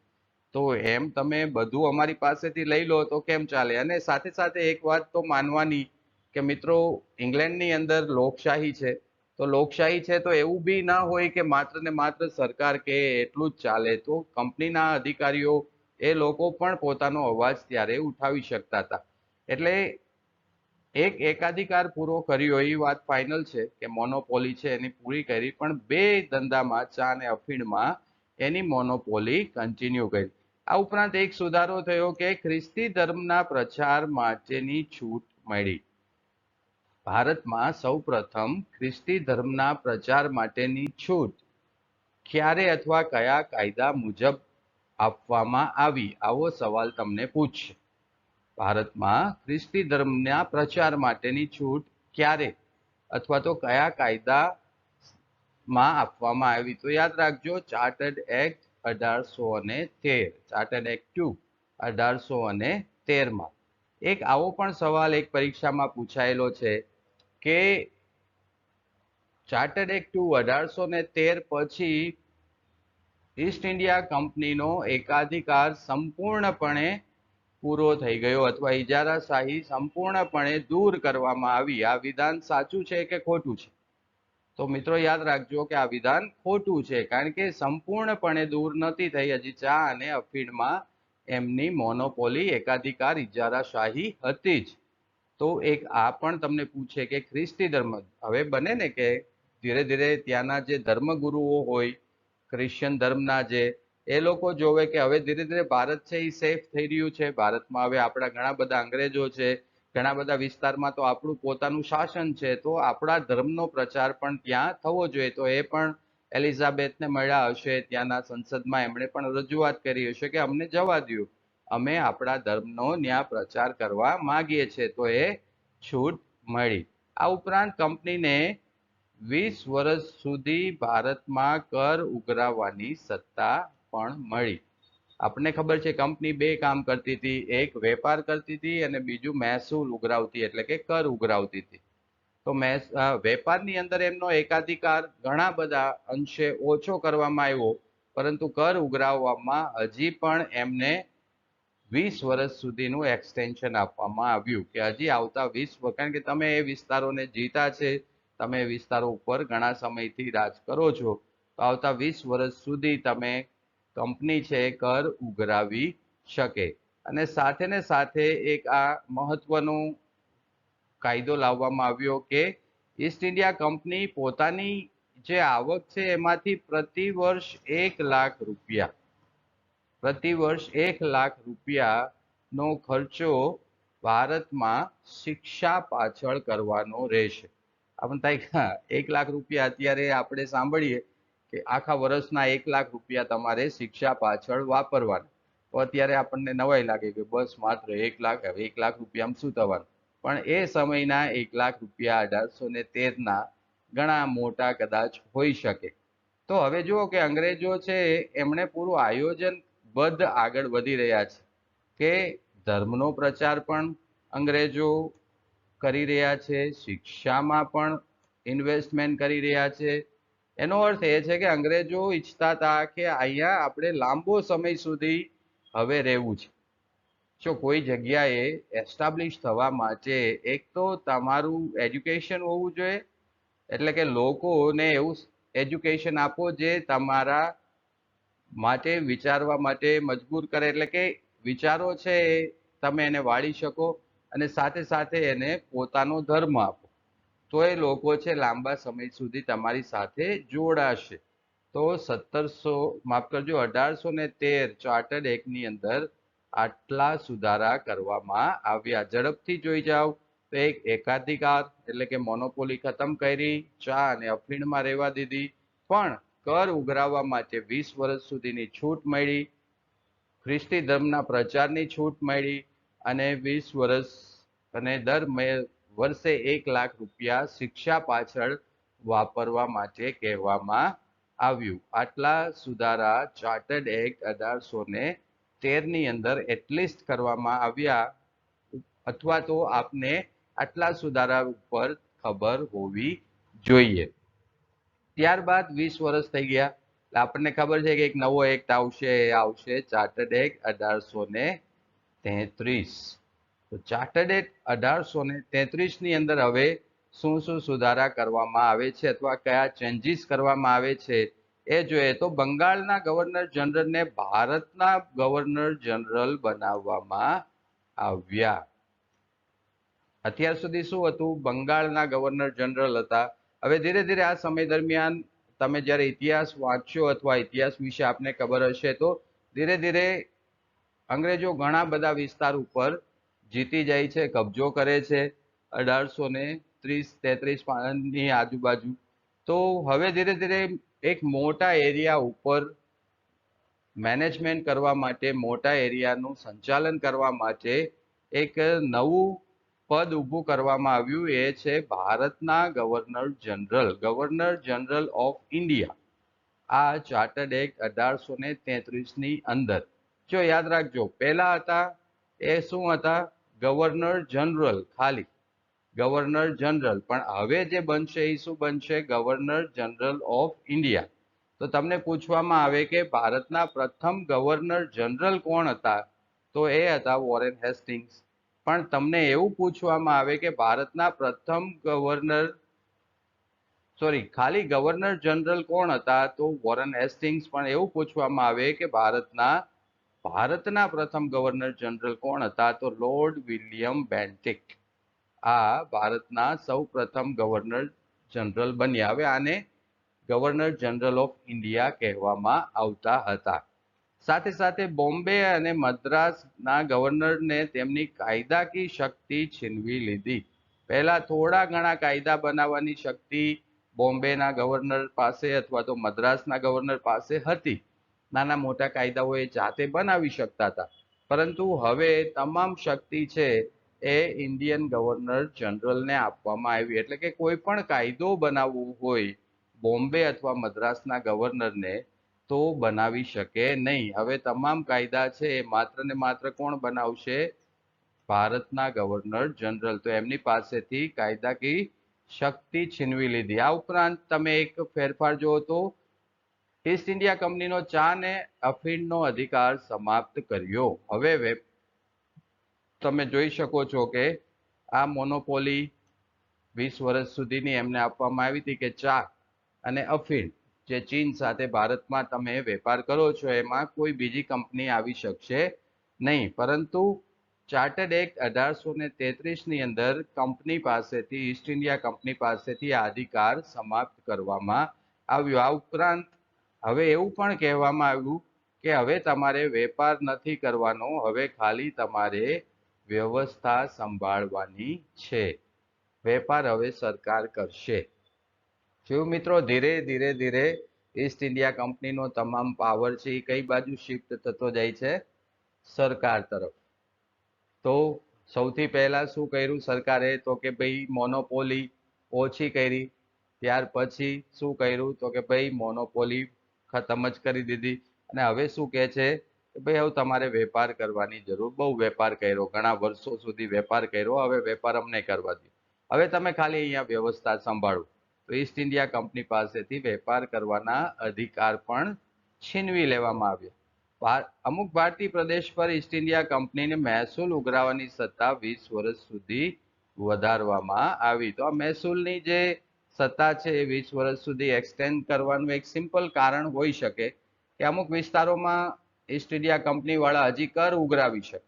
A: તો એમ તમે બધું અમારી પાસેથી લઈ લો તો કેમ ચાલે? અને સાથે સાથે એક વાત તો માનવાની કે મિત્રો, ઇંગ્લેન્ડની અંદર લોકશાહી છે, તો લોકશાહી છે તો એવું બી ના હોય કે માત્ર ને માત્ર સરકાર કે એટલું જ ચાલે. તો કંપનીના અધિકારીઓ એ લોકો પણ પોતાનો અવાજ ત્યારે ઉઠાવી શકતા હતા. એટલે એક એકાધિકાર પૂરો કર્યો એ વાત ફાઇનલ છે કે મોનોપોલી છે એની પૂરી કરી, પણ બે ધંધામાં, ચા અને અફીણમાં એની મોનોપોલી કન્ટિન્યુ કરી. આ ઉપરાંત એક સુધારો થયો કે ખ્રિસ્તી ધર્મના પ્રચાર માટેની છૂટ મળી. ભારતમાં સૌપ્રથમ ખ્રિસ્તી ધર્મના પ્રચાર માટેની છૂટ ક્યારે અથવા કયા કાયદા મુજબ આપવામાં આવી? આવો સવાલ તમને પૂછશે. ભારતમાં ખ્રિસ્તી ધર્મના પ્રચાર માટેની છૂટ ક્યારે અથવા તો કયા કાયદામાં આપવામાં આવી? તો યાદ રાખજો, ચાર્ટર્ડ એક્ટ 1813, ચાર્ટર્ડ એક્ટ 2 1813માં. એક આવો પણ સવાલ એક પરીક્ષામાં પૂછાયેલો છે કે ચાર્ટર્ડ એક્ટ 2 1813 પછી ઈસ્ટ ઇન્ડિયા કંપનીનો એકાધિકાર સંપૂર્ણપણે પૂરો થઈ ગયો અથવા ઇજારાશાહી સંપૂર્ણપણે દૂર કરવામાં આવી. આ વિધાન સાચું છે કે ખોટું છે? તો મિત્રો યાદ રાખજો કે આ વિધાન ખોટું છે, કારણ કે સંપૂર્ણપણે દૂર નથી થઈ. હજી ચા અને અફીણમાં એમની મોનોપોલી, એકાધિકાર, ઇજારાશાહી હતી જ. તો એક આ પણ તમને પૂછે કે ખ્રિસ્તી ધર્મ, હવે બને ને કે ધીરે ધીરે ત્યાંના જે ધર્મગુરુઓ હોય ક્રિશ્ચિયન ધર્મના, જે એ લોકો જોવે કે હવે ધીરે ધીરે ભારત છે એ સેફ થઈ રહ્યું છે, ભારતમાં હવે આપણા ઘણા બધા અંગ્રેજો છે, ઘણા બધા વિસ્તારમાં તો આપણું પોતાનું શાસન છે, તો આપણા ધર્મનો પ્રચાર પણ ત્યાં થવો જોઈએ. તો એ પણ એલિઝાબેથને મળ્યા હશે ત્યાંના સંસદમાં, એમણે પણ રજૂઆત કરી હશે કે અમને જવા દો, અમે આપણા ધર્મનો ન્યા પ્રચાર કરવા માંગીએ છીએ. તો એ છૂટ મળી. આ ઉપરાંત કંપનીને 20 વર્ષ સુધી ભારતમાં કર ઉઘરાવવાની સત્તા પણ મળી. આપણને ખબર છે કંપની બે કામ કરતી હતી, એક વેપાર કરતી હતી અને બીજું મહેસૂલ ઉઘરાવતી એટલે કે કર ઉઘરાવતી હતી. તો વેપારની અંદર એમનો એકાધિકાર ઘણા બધા અંશે ઓછો કરવામાં આવ્યો, પરંતુ કર ઉઘરાવવામાં હજી પણ એમને 20 વર્ષ સુધીનું એક્સટેન્શન આપવામાં આવ્યું કે હજી આવતા 20, કારણ કે તમે એ વિસ્તારોને જીતા છે, તમે એ વિસ્તારો ઉપર ઘણા સમયથી રાજ કરો છો, તો આવતા 20 વર્ષ સુધી તમે કંપની છે કર ઉઘરાવી શકે. અને સાથે ને સાથે એક આ મહત્વનો કાયદો લાવવામાં આવ્યો કે ઈસ્ટ ઇન્ડિયા કંપની પોતાની જે આવક છે એમાંથી પ્રતિ વર્ષ 1 લાખ રૂપિયાનો ખર્ચો ભારતમાં શિક્ષા પાછળ કરવાનો રહેશે. આપણને થાય 1 લાખ રૂપિયા અત્યારે આપણે સાંભળીએ કે આખા વર્ષના 1 લાખ રૂપિયા તમારે શિક્ષા પાછળ વાપરવાના, તો અત્યારે આપણને નવાઈ લાગે કે બસ માત્ર 1 લાખ, હવે 1 લાખ રૂપિયામાં શું થવાનું, પણ એ સમયના 1 લાખ રૂપિયા 1813 ઘણા મોટા કદાચ હોઈ શકે. તો હવે જુઓ કે અંગ્રેજો છે એમણે પૂરું આયોજનબદ્ધ આગળ વધી રહ્યા છે કે ધર્મનો પ્રચાર પણ અંગ્રેજો કરી રહ્યા છે, શિક્ષામાં પણ ઇન્વેસ્ટમેન્ટ કરી રહ્યા છે. એનો અર્થ એ છે કે અંગ્રેજો ઈચ્છતા હતા કે અહીંયા આપણે લાંબો સમય સુધી હવે રહેવું છે. જો કોઈ જગ્યાએ એસ્ટાબ્લિશ થવા માટે એક તો તમારું એજ્યુકેશન હોવું જોઈએ, એટલે કે લોકોને એવું એજ્યુકેશન આપો જે તમારા માટે વિચારવા માટે મજબૂર કરે, એટલે કે વિચારો છે એ તમે એને વાળી શકો અને સાથે સાથે એને પોતાનો ધર્મ આપો, તો એ લોકો છે લાંબા સમય સુધી તમારી સાથે જોડાશે. તો 1813 ચાર્ટર્ડ એક્ટની અંદર આટલા સુધારા કરવામાં આવ્યા. ઝડપથી જોઈ જાઓ તો એક એકાધિકાર એટલે કે મોનોપોલી ખતમ કરી, ચા અને અફીણમાં રહેવા દીધી, પણ કર ઉઘરાવવા માટે 20 વર્ષ સુધીની છૂટ મળી, ખ્રિસ્તી ધર્મના પ્રચારની છૂટ મળી અને 20 વર્ષ અને દર વર્ષે 1 લાખ રૂપિયા શિક્ષા પાછળ વાપરવા માટે કહેવામાં આવ્યું. આટલા સુધારા ચાર્ટર્ડ એક્ટ 1813 અંદર એટલીસ્ટ કરવામાં આવ્યા, અથવા તો આપને આટલા સુધારા ઉપર ખબર હોવી જોઈએ. ત્યારબાદ 20 વર્ષ થઈ ગયા એટલે આપણને ખબર છે કે એક નવો એક્ટ આવશે, એ આવશે ચાર્ટર્ડ એક્ટ 1833. તો ચાર્ટર્ડ એક્ટ 1833 ની અંદર હવે શું શું સુધારા કરવામાં આવે છે અથવા કયા ચેન્જીસ કરવામાં આવે છે એ જોઈએ તો બંગાળના ગવર્નર જનરલને ભારતના ગવર્નર જનરલ બનાવવામાં આવ્યા. અત્યાર સુધી શું હતું, બંગાળના ગવર્નર જનરલ હતા. હવે ધીરે ધીરે આ સમય દરમિયાન તમે જ્યારે ઇતિહાસ વાંચશો અથવા ઇતિહાસ વિશે આપને ખબર હશે તો ધીરે ધીરે અંગ્રેજો ઘણા બધા વિસ્તાર ઉપર જીતી જાય છે, કબજો કરે છે 1830-33 ની આજુબાજુ. તો હવે ધીરે ધીરે એક મોટા એરિયા ઉપર મેનેજમેન્ટ કરવા માટે, મોટા એરિયાનું સંચાલન કરવા માટે એક નવું પદ ઊભું કરવામાં આવ્યું, એ છે ભારતના governor general, governor general of India. આ ચાર્ટર્ડ એક્ટ 1833 ની અંદર જો યાદ રાખજો, પહેલા હતા એ શું હતા, ગવર્નર જનરલ, ખાલી ગવર્નર જનરલ, પણ હવે જે બનશે એ શું બનશે, ગવર્નર જનરલ ઓફ ઇન્ડિયા. તો તમને પૂછવામાં આવે કે ભારતના પ્રથમ ગવર્નર જનરલ કોણ હતા, તો એ હતા વોરેન હેસ્ટિંગ્સ. પણ તમને એવું પૂછવામાં આવે કે ભારતના પ્રથમ ગવર્નર, સોરી, ખાલી ગવર્નર જનરલ કોણ હતા, તો વોરેન હેસ્ટિંગ્સ. પણ એવું પૂછવામાં આવે કે ભારતના પ્રથમ ગવર્નર જનરલ કોણ હતા, તો લોર્ડ વિલિયમ બેન્ટિક આ ભારતના સૌ પ્રથમ ગવર્નર જનરલ બન્યા. હવે આને ગવર્નર જનરલ ઓફ ઇન્ડિયા કહેવામાં આવતા હતા. સાથે સાથે બોમ્બે અને મદ્રાસના ગવર્નરને તેમની કાયદાકીય શક્તિ છીનવી લીધી. પહેલા થોડા ઘણા કાયદા બનાવવાની શક્તિ બોમ્બેના ગવર્નર પાસે અથવા તો મદ્રાસના ગવર્નર પાસે હતી, નાના મોટા કાયદાઓ એ જાતે બનાવી શકતા હતા. પરંતુ હવે તમામ શક્તિ છે એ ઇન્ડિયન ગવર્નર જનરલને આપવામાં આવી, એટલે કે કોઈ પણ કાયદો બનાવવો હોય બોમ્બે અથવા મદ્રાસના ગવર્નરને તો બનાવી શકે નહીં. હવે તમામ કાયદા છે એ માત્ર ને માત્ર કોણ બનાવશે, ભારતના ગવર્નર જનરલ. તો એમની પાસેથી કાયદાકીય શક્તિ છીનવી લીધી. આ ઉપરાંત તમે એક ફેરફાર જુઓ તો ઈસ્ટ ઇન્ડિયા કંપનીનો ચા ને અફીણનો અધિકાર સમાપ્ત કર્યો. હવે તમે જોઈ શકો છો કે આ મોનોપોલી 20 વર્ષ સુધીની એમને આપવામાં આવી હતી કે ચા અને અફીણ જે ચીન સાથે ભારતમાં તમે વેપાર કરો છો એમાં કોઈ બીજી કંપની આવી શકશે નહીં. પરંતુ ચાર્ટર્ડ એક્ટ 1833 ની અંદર કંપની પાસેથી, ઈસ્ટ ઇન્ડિયા કંપની પાસેથી આ અધિકાર સમાપ્ત કરવામાં આવ્યો. આ ઉપરાંત હવે એવું પણ કહેવામાં આવ્યું કે હવે તમારે વેપાર નથી કરવાનો, હવે ખાલી તમારે વ્યવસ્થા સંભાળવાની છે, વેપાર હવે સરકાર કરશે. શું મિત્રો, ધીરે ધીરે ઈસ્ટ ઇન્ડિયા કંપનીનો તમામ પાવર છે એ કઈ બાજુ શિફ્ટ થતો જાય છે, સરકાર તરફ. તો સૌથી પહેલા શું કર્યું સરકારે? તો કે ભાઈ મોનોપોલી ઓછી કરી. ત્યાર પછી શું કર્યું? તો કે ભાઈ મોનોપોલી ખતમ જ કરી દીધી. અને હવે શું કહે છે કે ભાઈ હવે તમારે વેપાર કરવાની જરૂર, બહુ વેપાર કર્યો, ઘણા વર્ષો સુધી વેપાર કર્યો, હવે વેપાર અમને કરવા દો. હવે તમે ખાલી અહીંયા વ્યવસ્થા સંભાળો. તો ઈસ્ટ ઇન્ડિયા કંપની પાસેથી વેપાર કરવાના અધિકાર પણ છીનવી લેવામાં આવ્યા. અમુક ભારતીય પ્રદેશ પર ઈસ્ટ ઇન્ડિયા કંપનીને મહેસૂલ ઉઘરાવવાની સત્તા 20 વર્ષ સુધી વધારવામાં આવી. તો આ મહેસૂલની જે સત્તા છે એ 20 વર્ષ સુધી એક્સટેન્ડ કરવાનું એક સિમ્પલ કારણ હોઈ શકે કે અમુક વિસ્તારોમાં ઈસ્ટ ઇન્ડિયા કંપની વાળા હજી કર ઉઘરાવી શકે.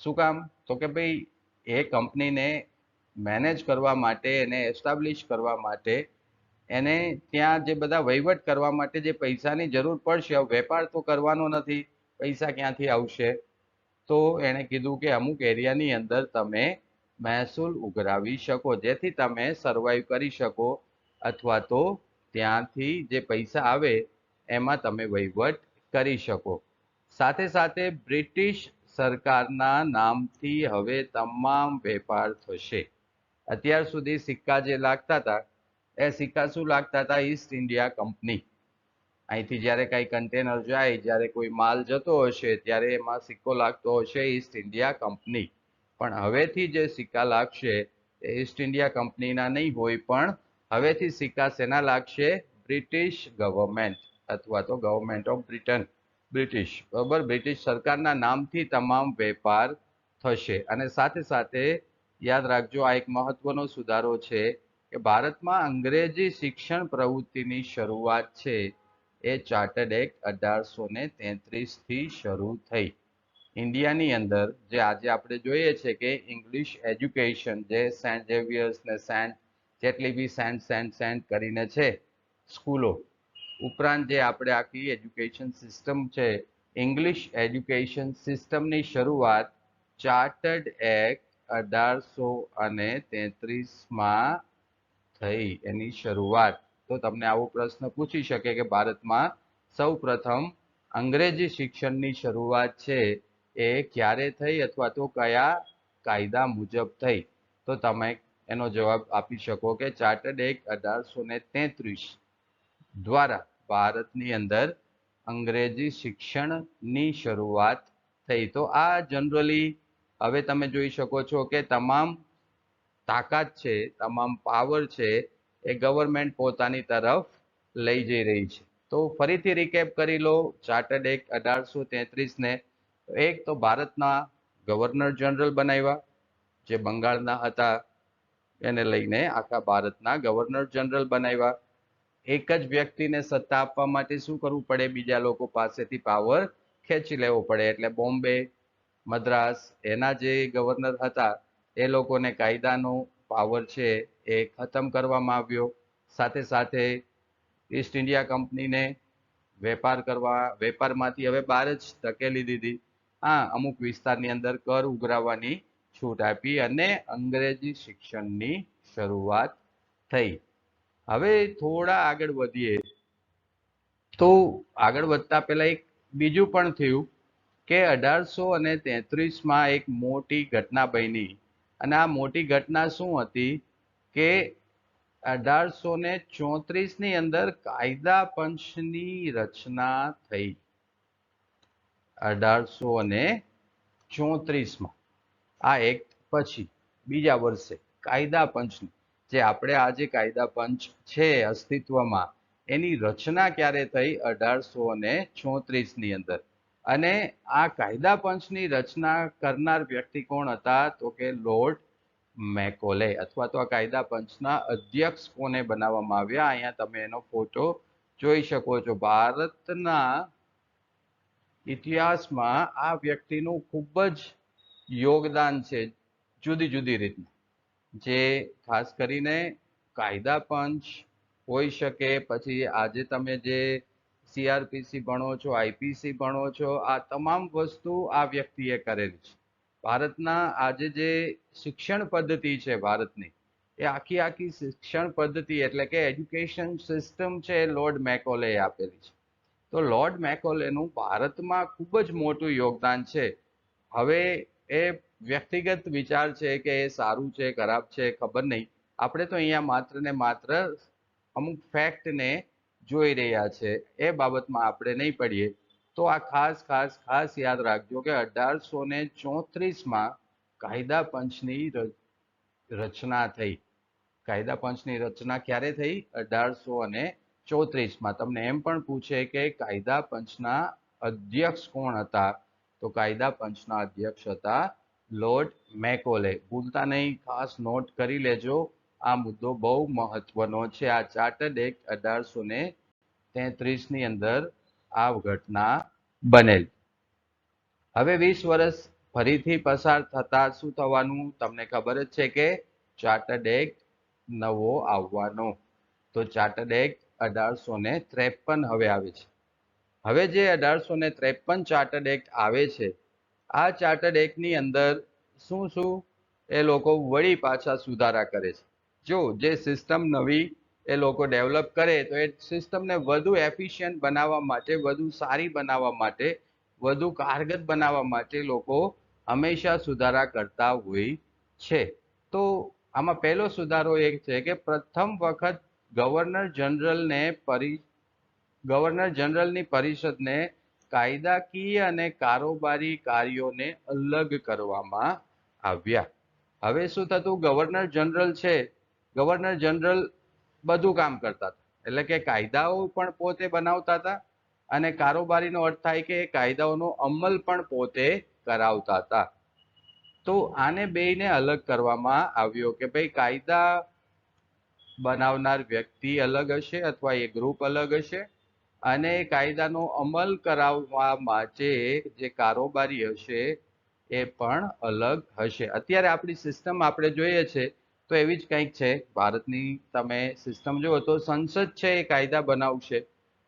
A: શું કામ? તો કે ભાઈ એ કંપનીને મેનેજ કરવા માટે, એને એસ્ટાબ્લિશ કરવા માટે, એને ત્યાં જે બધા વહીવટ કરવા માટે જે પૈસાની જરૂર પડશે, વેપાર તો કરવાનો નથી, પૈસા ક્યાંથી આવશે? તો એણે કીધું કે અમુક એરિયાની અંદર તમે મહેસૂલ ઉઘરાવી શકો, જેથી તમે સર્વાઈવ કરી શકો, અથવા તો ત્યાંથી જે પૈસા આવે એમાં તમે વહીવટ કરી શકો. સાથે સાથે બ્રિટિશ સરકારના નામથી હવે તમામ વેપાર થશે. અત્યાર સુધી સિક્કા જે લાગતા હતા એ સિક્કા શું લાગતા હતા? East India company. અહીંથી જ્યારે કાંઈ કન્ટેનર જાય, જ્યારે કોઈ માલ જતો હશે, ત્યારે એમાં સિક્કો લાગતો હશે ઈસ્ટ ઇન્ડિયા કંપની. પણ હવેથી જે સિક્કા લાગશે એ ઈસ્ટ ઇન્ડિયા કંપનીના નહીં હોય, પણ હવેથી સિક્કા શેના લાગશે? બ્રિટિશ ગવર્મેન્ટ, અથવા તો ગવર્મેન્ટ ઓફ બ્રિટન, બ્રિટિશ. બરાબર? બ્રિટિશ સરકારના નામથી તમામ વેપાર થશે. અને સાથે સાથે યાદ રાખજો, આ એક મહત્વનો સુધારો છે કે ભારતમાં અંગ્રેજી શિક્ષણ પ્રવૃત્તિની શરૂઆત છે એ ચાર્ટર્ડ એક્ટ 1833 થી શરૂ થઈ. ઇન્ડિયાની અંદર જે આજે આપણે જોઈએ છે કે ઇંગ્લિશ એજ્યુકેશન, જે સેન્ટ ઝેવિયર્સ ને સેન્ટ જેટલી બી સેન્ટ સેન્ટ સેન્ટ કરીને છે સ્કૂલો, ઉપરાંત જે આપણે આખી એજ્યુકેશન સિસ્ટમ છે, ઇંગ્લિશ એજ્યુકેશન સિસ્ટમની શરૂઆત ચાર્ટર્ડ એક્ટ 1833માં થઈ, એની શરૂઆત. તો તમને આવો પ્રશ્ન પૂછી શકે કે ભારતમાં સૌ પ્રથમ અંગ્રેજી શિક્ષણની શરૂઆત છે એ ક્યારે થઈ, અથવા તો કયા કાયદા મુજબ થઈ? તો તમે એનો જવાબ આપી શકો કે ચાર્ટર્ડ એક્ટ 1833 દ્વારા ભારતની અંદર અંગ્રેજી શિક્ષણની શરૂઆત થઈ. તો આ જનરલી હવે તમે જોઈ શકો છો કે તમામ તાકાત છે, તમામ પાવર છે એ ગવર્મેન્ટ પોતાની તરફ લઈ જઈ રહી છે. તો ફરીથી રિકેપ કરી લો ચાર્ટર્ડ એક્ટ 1833 ને. એક તો ભારતના ગવર્નર જનરલ બનાવ્યા, જે બંગાળના હતા, એને લઈને આખા ભારતના ગવર્નર જનરલ બનાવ્યા. એક જ વ્યક્તિને સત્તા આપવા માટે શું કરવું પડે? બીજા લોકો પાસેથી પાવર ખેંચી લેવો પડે. એટલે બોમ્બે, મદ્રાસ, એના જે ગવર્નર હતા એ લોકોને કાયદાનો પાવર છે એ ખતમ કરવામાં આવ્યો. સાથે સાથે ઈસ્ટ ઇન્ડિયા કંપનીને વેપારમાંથી હવે બહાર જ ધકેલી દીધી. હા, અમુક વિસ્તારની અંદર કર ઉઘરાવવાની છૂટ આપી અને અંગ્રેજી શિક્ષણની શરૂઆત થઈ. હવે થોડા આગળ વધીએ તો આગળ વધતા પહેલા એક બીજું પણ થયું કે 1833માં એક મોટી ઘટના બની. અને આ મોટી ઘટના શું હતી કે 1834ની અંદર કાયદા પંચની રચના થઈ. 1834માં આ એક્ટ પછી બીજા વર્ષે કાયદા પંચની, જે આપણે આજે કાયદા પંચ છે અસ્તિત્વમાં, એની રચના ક્યારે થઈ? 1834ની અંદર. અને આ કાયદા પંચની રચના કરનાર વ્યક્તિ કોણ હતા? તો કે લોર્ડ મેકોલે, અથવા તો આ કાયદા પંચના અધ્યક્ષ કોને બનાવવામાં આવ્યા? અહીંયા તમે એનો ફોટો જોઈ શકો છો. ભારતના ઇતિહાસમાં આ વ્યક્તિનું ખૂબ જ યોગદાન છે જુદી જુદી રીતના, જે ખાસ કરીને કાયદા પંચ હોઈ શકે, પછી આજે તમે જે CRPC ભણો છો, IPC ભણો છો, આ તમામ વસ્તુ આ વ્યક્તિએ કરેલી છે. ભારતના આજે જે શિક્ષણ પદ્ધતિ છે ભારતની, એ આખી શિક્ષણ પદ્ધતિ એટલે કે એજ્યુકેશન સિસ્ટમ છે લોર્ડ મેકોલેએ આપેલી છે. તો લોર્ડ મેકોલેનું ભારતમાં ખૂબ જ મોટું યોગદાન છે. હવે એ વ્યક્તિગત વિચાર છે કે એ સારું છે ખરાબ છે ખબર નહીં. આપણે તો અહીંયા માત્ર ને માત્ર અમુક ફેક્ટને જોઈ રહ્યા છે, એ બાબતમાં આપણે નહીં પડીએ. તો આ ખાસ ખાસ ખાસ યાદ રાખજો કે 1834માં કાયદા પંચની રચના થઈ. કાયદા પંચની રચના ક્યારે થઈ? 1834માં. તમને એમ પણ પૂછે કે કાયદા પંચના અધ્યક્ષ કોણ હતા? તો કાયદા પંચના અધ્યક્ષ હતા લોર્ડ મેકોલે. ભૂલતા નહીં, ખાસ નોટ કરી લેજો. આ મુદ્દો બહુ મહત્વનો છે. આ ચાર્ટર્ડ એક્ટ 1833ની અંદર આ ઘટના બનેલ. હવે 20 વર્ષ ફરીથી પસાર થતા શું થવાનું તમને ખબર જ છે કે ચાર્ટર્ડ એક્ટ નવો આવવાનો. તો ચાર્ટર્ડ એક્ટ 1853 હવે આવે છે. હવે જે 1853 ચાર્ટર્ડ એક્ટ આવે છે, આ ચાર્ટર્ડ એક્ટની અંદર શું શું એ લોકો વળી પાછા સુધારા કરે છે. જો જે સિસ્ટમ નવી એ લોકો ડેવલપ કરે તો એ સિસ્ટમને વધુ એફિશિયન્ટ બનાવવા માટે, વધુ સારી બનાવવા માટે, વધુ કારગત બનાવવા માટે લોકો હંમેશા સુધારા કરતા હોય છે. તો આમાં પહેલો સુધારો એ છે કે પ્રથમ વખત ગવર્નર જનરલની પરિષદને કાયદાકીય અને કારોબારી કાર્યોને અલગ કરવામાં આવ્યા. હવે શું થતું? ગવર્નર જનરલ છે, ગવર્નર જનરલ બધું કામ કરતા હતા, એટલે કે કાયદાઓ પણ પોતે બનાવતા હતા અને કારોબારીનો અર્થ થાય કે કાયદાઓનો અમલ પણ પોતે કરાવતા હતા. તો આને બેયને અલગ કરવામાં આવ્યો કે ભાઈ કાયદા બનાવનાર વ્યક્તિ અલગ હશે અથવા એ ગ્રુપ અલગ હશે, અને કાયદાનો અમલ કરાવવા માટે જે કારોબારી હશે એ પણ અલગ હશે. અત્યારે આપણી સિસ્ટમ આપણે જોઈએ છે તો એવી જ કંઈક છે. ભારતની તમે સિસ્ટમ જુઓ તો સંસદ છે એ કાયદા બનાવશે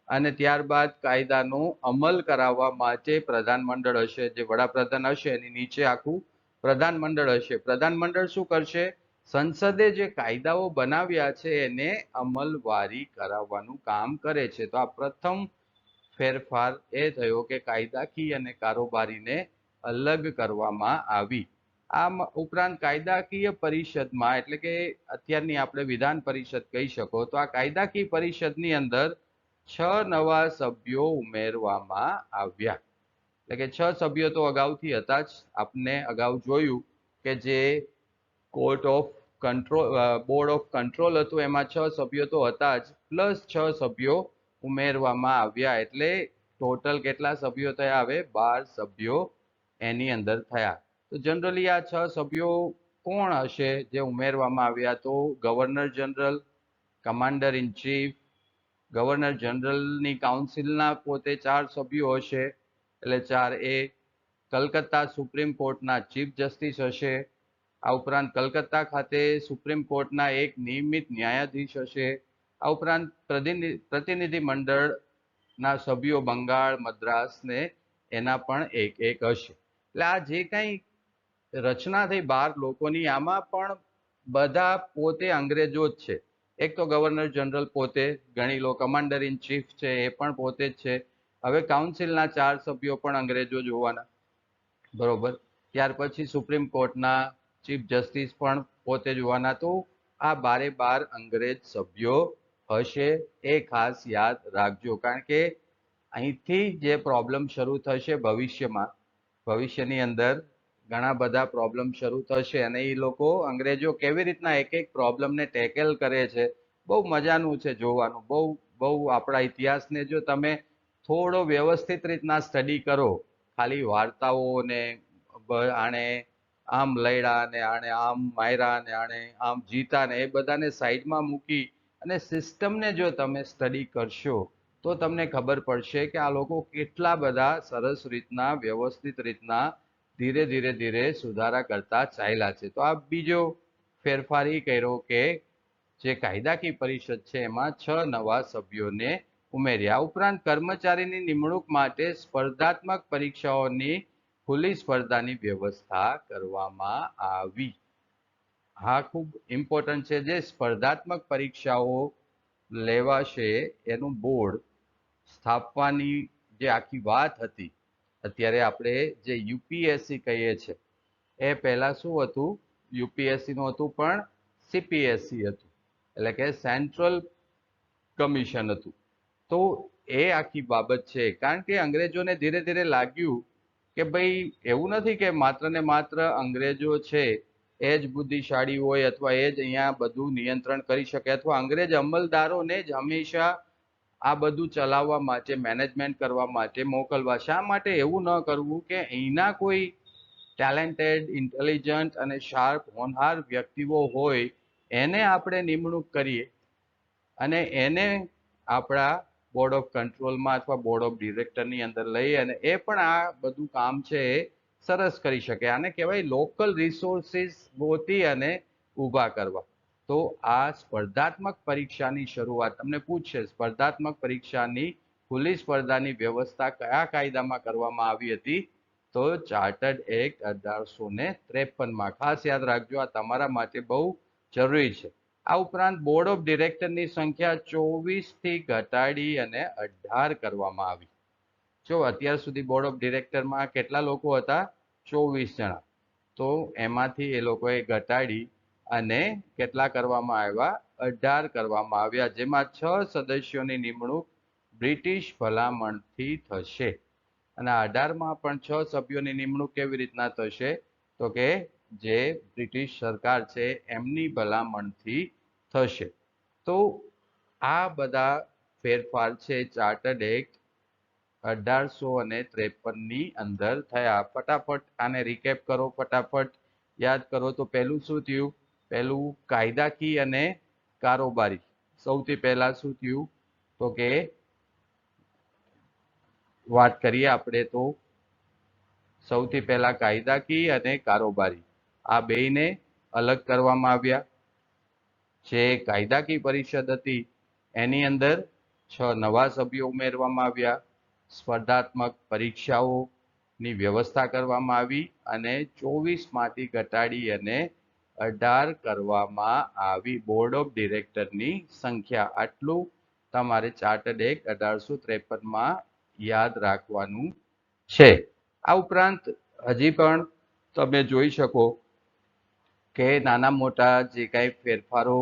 A: અને ત્યારબાદ કાયદાનો અમલ કરાવવા માટે પ્રધાનમંડળ હશે. જે વડાપ્રધાન હશે એની નીચે આખું પ્રધાનમંડળ હશે. પ્રધાનમંડળ શું કરશે? સંસદે જે કાયદાઓ બનાવ્યા છે એને અમલવારી કરાવવાનું કામ કરે છે. તો આ પ્રથમ ફેરફાર એ થયો કે કાયદાકીય અને કારોબારીને અલગ કરવામાં આવી. આમ ઉપરાંત કાયદાકીય પરિષદમાં, એટલે કે અત્યારની આપણે વિધાન પરિષદ કહી શકો, તો આ કાયદાકીય પરિષદની અંદર 6 નવા સભ્યો ઉમેરવામાં આવ્યા. એટલે કે 6 સભ્યો તો અગાઉથી હતા જ. આપને અગાઉ જોયું કે જે બોર્ડ ઓફ કંટ્રોલ હતું એમાં 6 સભ્યો તો હતા જ, પ્લસ 6 સભ્યો ઉમેરવામાં આવ્યા. એટલે ટોટલ કેટલા સભ્યો થયા? હવે 12 સભ્યો એની અંદર થયા. તો જનરલી આ 6 સભ્યો કોણ હશે જે ઉમેરવામાં આવ્યા? તો governor general, commander in chief, governor જનરલની કાઉન્સિલના પોતે 4 સભ્યો હશે, એટલે 4A. કલકત્તા સુપ્રીમ કોર્ટના ચીફ જસ્ટિસ હશે. આ ઉપરાંત કલકત્તા ખાતે સુપ્રીમ કોર્ટના એક નિયમિત ન્યાયાધીશ હશે. આ ઉપરાંત પ્રતિનિધિ મંડળના સભ્યો બંગાળ, મદ્રાસ ને એના પણ એક એક હશે. એટલે આ જે કંઈ રચના થઈ 12 લોકોની, આમાં પણ બધા પોતે અંગ્રેજો જ છે. એક તો ગવર્નર જનરલ પોતે, ગણી લો કમાન્ડર ઇન ચીફ છે એ પણ પોતે જ છે. હવે કાઉન્સિલના 4 સભ્યો પણ અંગ્રેજો જ હોવાના, બરોબર. ત્યાર પછી સુપ્રીમ કોર્ટના ચીફ જસ્ટિસ પણ પોતે જ હોવાના. તો આ 12 અંગ્રેજ સભ્યો હશે, એ ખાસ યાદ રાખજો. કારણ કે અહીંથી જે પ્રોબ્લેમ શરૂ થશે ભવિષ્યની અંદર ઘણા બધા પ્રોબ્લેમ શરૂ થશે, અને એ લોકો અંગ્રેજો કેવી રીતના એક એક પ્રોબ્લેમને ટેકલ કરે છે, બહુ મજાનું છે જોવાનું. બહુ બહુ આપણા ઇતિહાસને જો તમે થોડો વ્યવસ્થિત રીતના સ્ટડી કરો, ખાલી વાર્તાઓ ને આણે આમ લડ્યા ને આણે આમ માર્યા ને આણે આમ જીતા ને એ બધાને સાઈડમાં મૂકી અને સિસ્ટમને જો તમે સ્ટડી કરશો તો તમને ખબર પડશે કે આ લોકો કેટલા બધા સરસ રીતના વ્યવસ્થિત રીતના ધીરે ધીરે ધીરે સુધારા કરતા ચાલ્યા છે. તો આ બીજો ફેરફાર એ કર્યો કે જે કાયદાકીય પરિષદ છે એમાં 6 નવા સભ્યોને ઉમેર્યા. ઉપરાંત કર્મચારીની નિમણૂક માટે સ્પર્ધાત્મક પરીક્ષાઓની ખુલ્લી સ્પર્ધાની વ્યવસ્થા કરવામાં આવી. હા, ખૂબ ઇમ્પોર્ટન્ટ છે. જે સ્પર્ધાત્મક પરીક્ષાઓ લેવાશે એનું બોર્ડ સ્થાપવાની જે આખી વાત હતી અત્યારે આપણે જે યુપીએસસી કહીએ છીએ એ પહેલા શું હતું, યુપીએસસી નું હતું પણ સીપીએસસી હતું, એટલે કે સેન્ટ્રલ કમિશન હતું. તો એ આખી બાબત છે, કારણ કે અંગ્રેજોને ધીરે ધીરે લાગ્યું કે ભાઈ એવું નથી કે માત્ર ને માત્ર અંગ્રેજો છે એ જ બુદ્ધિશાળી હોય અથવા એ જ અહીંયા બધું નિયંત્રણ કરી શકે, અથવા અંગ્રેજ અમલદારોને જ હંમેશા આ બધું ચલાવવા માટે, મેનેજમેન્ટ કરવા માટે મોકલવા. શા માટે એવું ન કરવું કે અહીંના કોઈ ટેલેન્ટેડ, ઇન્ટેલિજન્ટ અને શાર્પ હોનહાર વ્યક્તિઓ હોય એને આપણે નિમણૂક કરીએ અને એને આપણા બોર્ડ ઓફ કંટ્રોલમાં અથવા બોર્ડ ઓફ ડિરેક્ટરની અંદર લઈ અને એ પણ આ બધું કામ છે એ સરસ કરી શકે. આને કહેવાય લોકલ રિસોર્સિસ ગોતી અને ઊભા કરવા. તો આ સ્પર્ધાત્મક પરીક્ષાની શરૂઆત તમને પૂછશે, સ્પર્ધાત્મક પરીક્ષાની ખુલ્લી સ્પર્ધાની વ્યવસ્થા કયા કાયદામાં કરવામાં આવી હતી? તો ચાર્ટર્ડ એક્ટ 1853માં. ખાસ યાદ રાખજો, આ તમારા માટે બહુ જરૂરી છે. આ ઉપરાંત બોર્ડ ઓફ ડિરેક્ટરની સંખ્યા 24 થી ઘટાડી અને 18 કરવામાં આવી. જો અત્યાર સુધી બોર્ડ ઓફ ડિરેક્ટરમાં કેટલા લોકો હતા? 24 જણા. તો એમાંથી એ લોકોએ ઘટાડી અને કેટલા કરવામાં આવ્યા? 18 કરવામાં આવ્યા, જેમાં 6 સદસ્યોની નિમણૂક બ્રિટિશ ભલામણથી થશે. અને 18માં પણ 6 સભ્યોની નિમણૂક કેવી રીતના થશે? તો કે જે બ્રિટિશ સરકાર છે એમની ભલામણથી થશે. તો આ બધા ફેરફાર છે ચાર્ટર્ડ એક્ટ 1853ની અંદર થયા. ફટાફટ આને રિકેપ કરો, ફટાફટ યાદ કરો. તો પહેલું શું થયું? પહેલું કાયદાકીય અને કારોબારી. સૌથી પહેલા શું થયું? તો કે વાત કરીએ આપણે તો સૌથી પહેલા કાયદાકીય અને કારોબારી આ બેયને અલગ કરવામાં આવ્યા. જે કાયદાકીય પરિષદ હતી એની અંદર 6 નવા સભ્યો ઉમેરવામાં આવ્યા. સ્પર્ધાત્મક પરીક્ષાઓની વ્યવસ્થા કરવામાં આવી અને 24માંથી ઘટાડી અને 18 કરવામાં આવી. બોર્ડ ઓફ ડિરેક્ટરની સંખ્યા. આટલું તમારે ચાર્ટર્ડ એક્ટ 1853માં યાદ રાખવાનું છે. આ ઉપરાંત હજી પણ તમે જોઈ શકો કે નાના મોટા જે કાંઈ ફેરફારો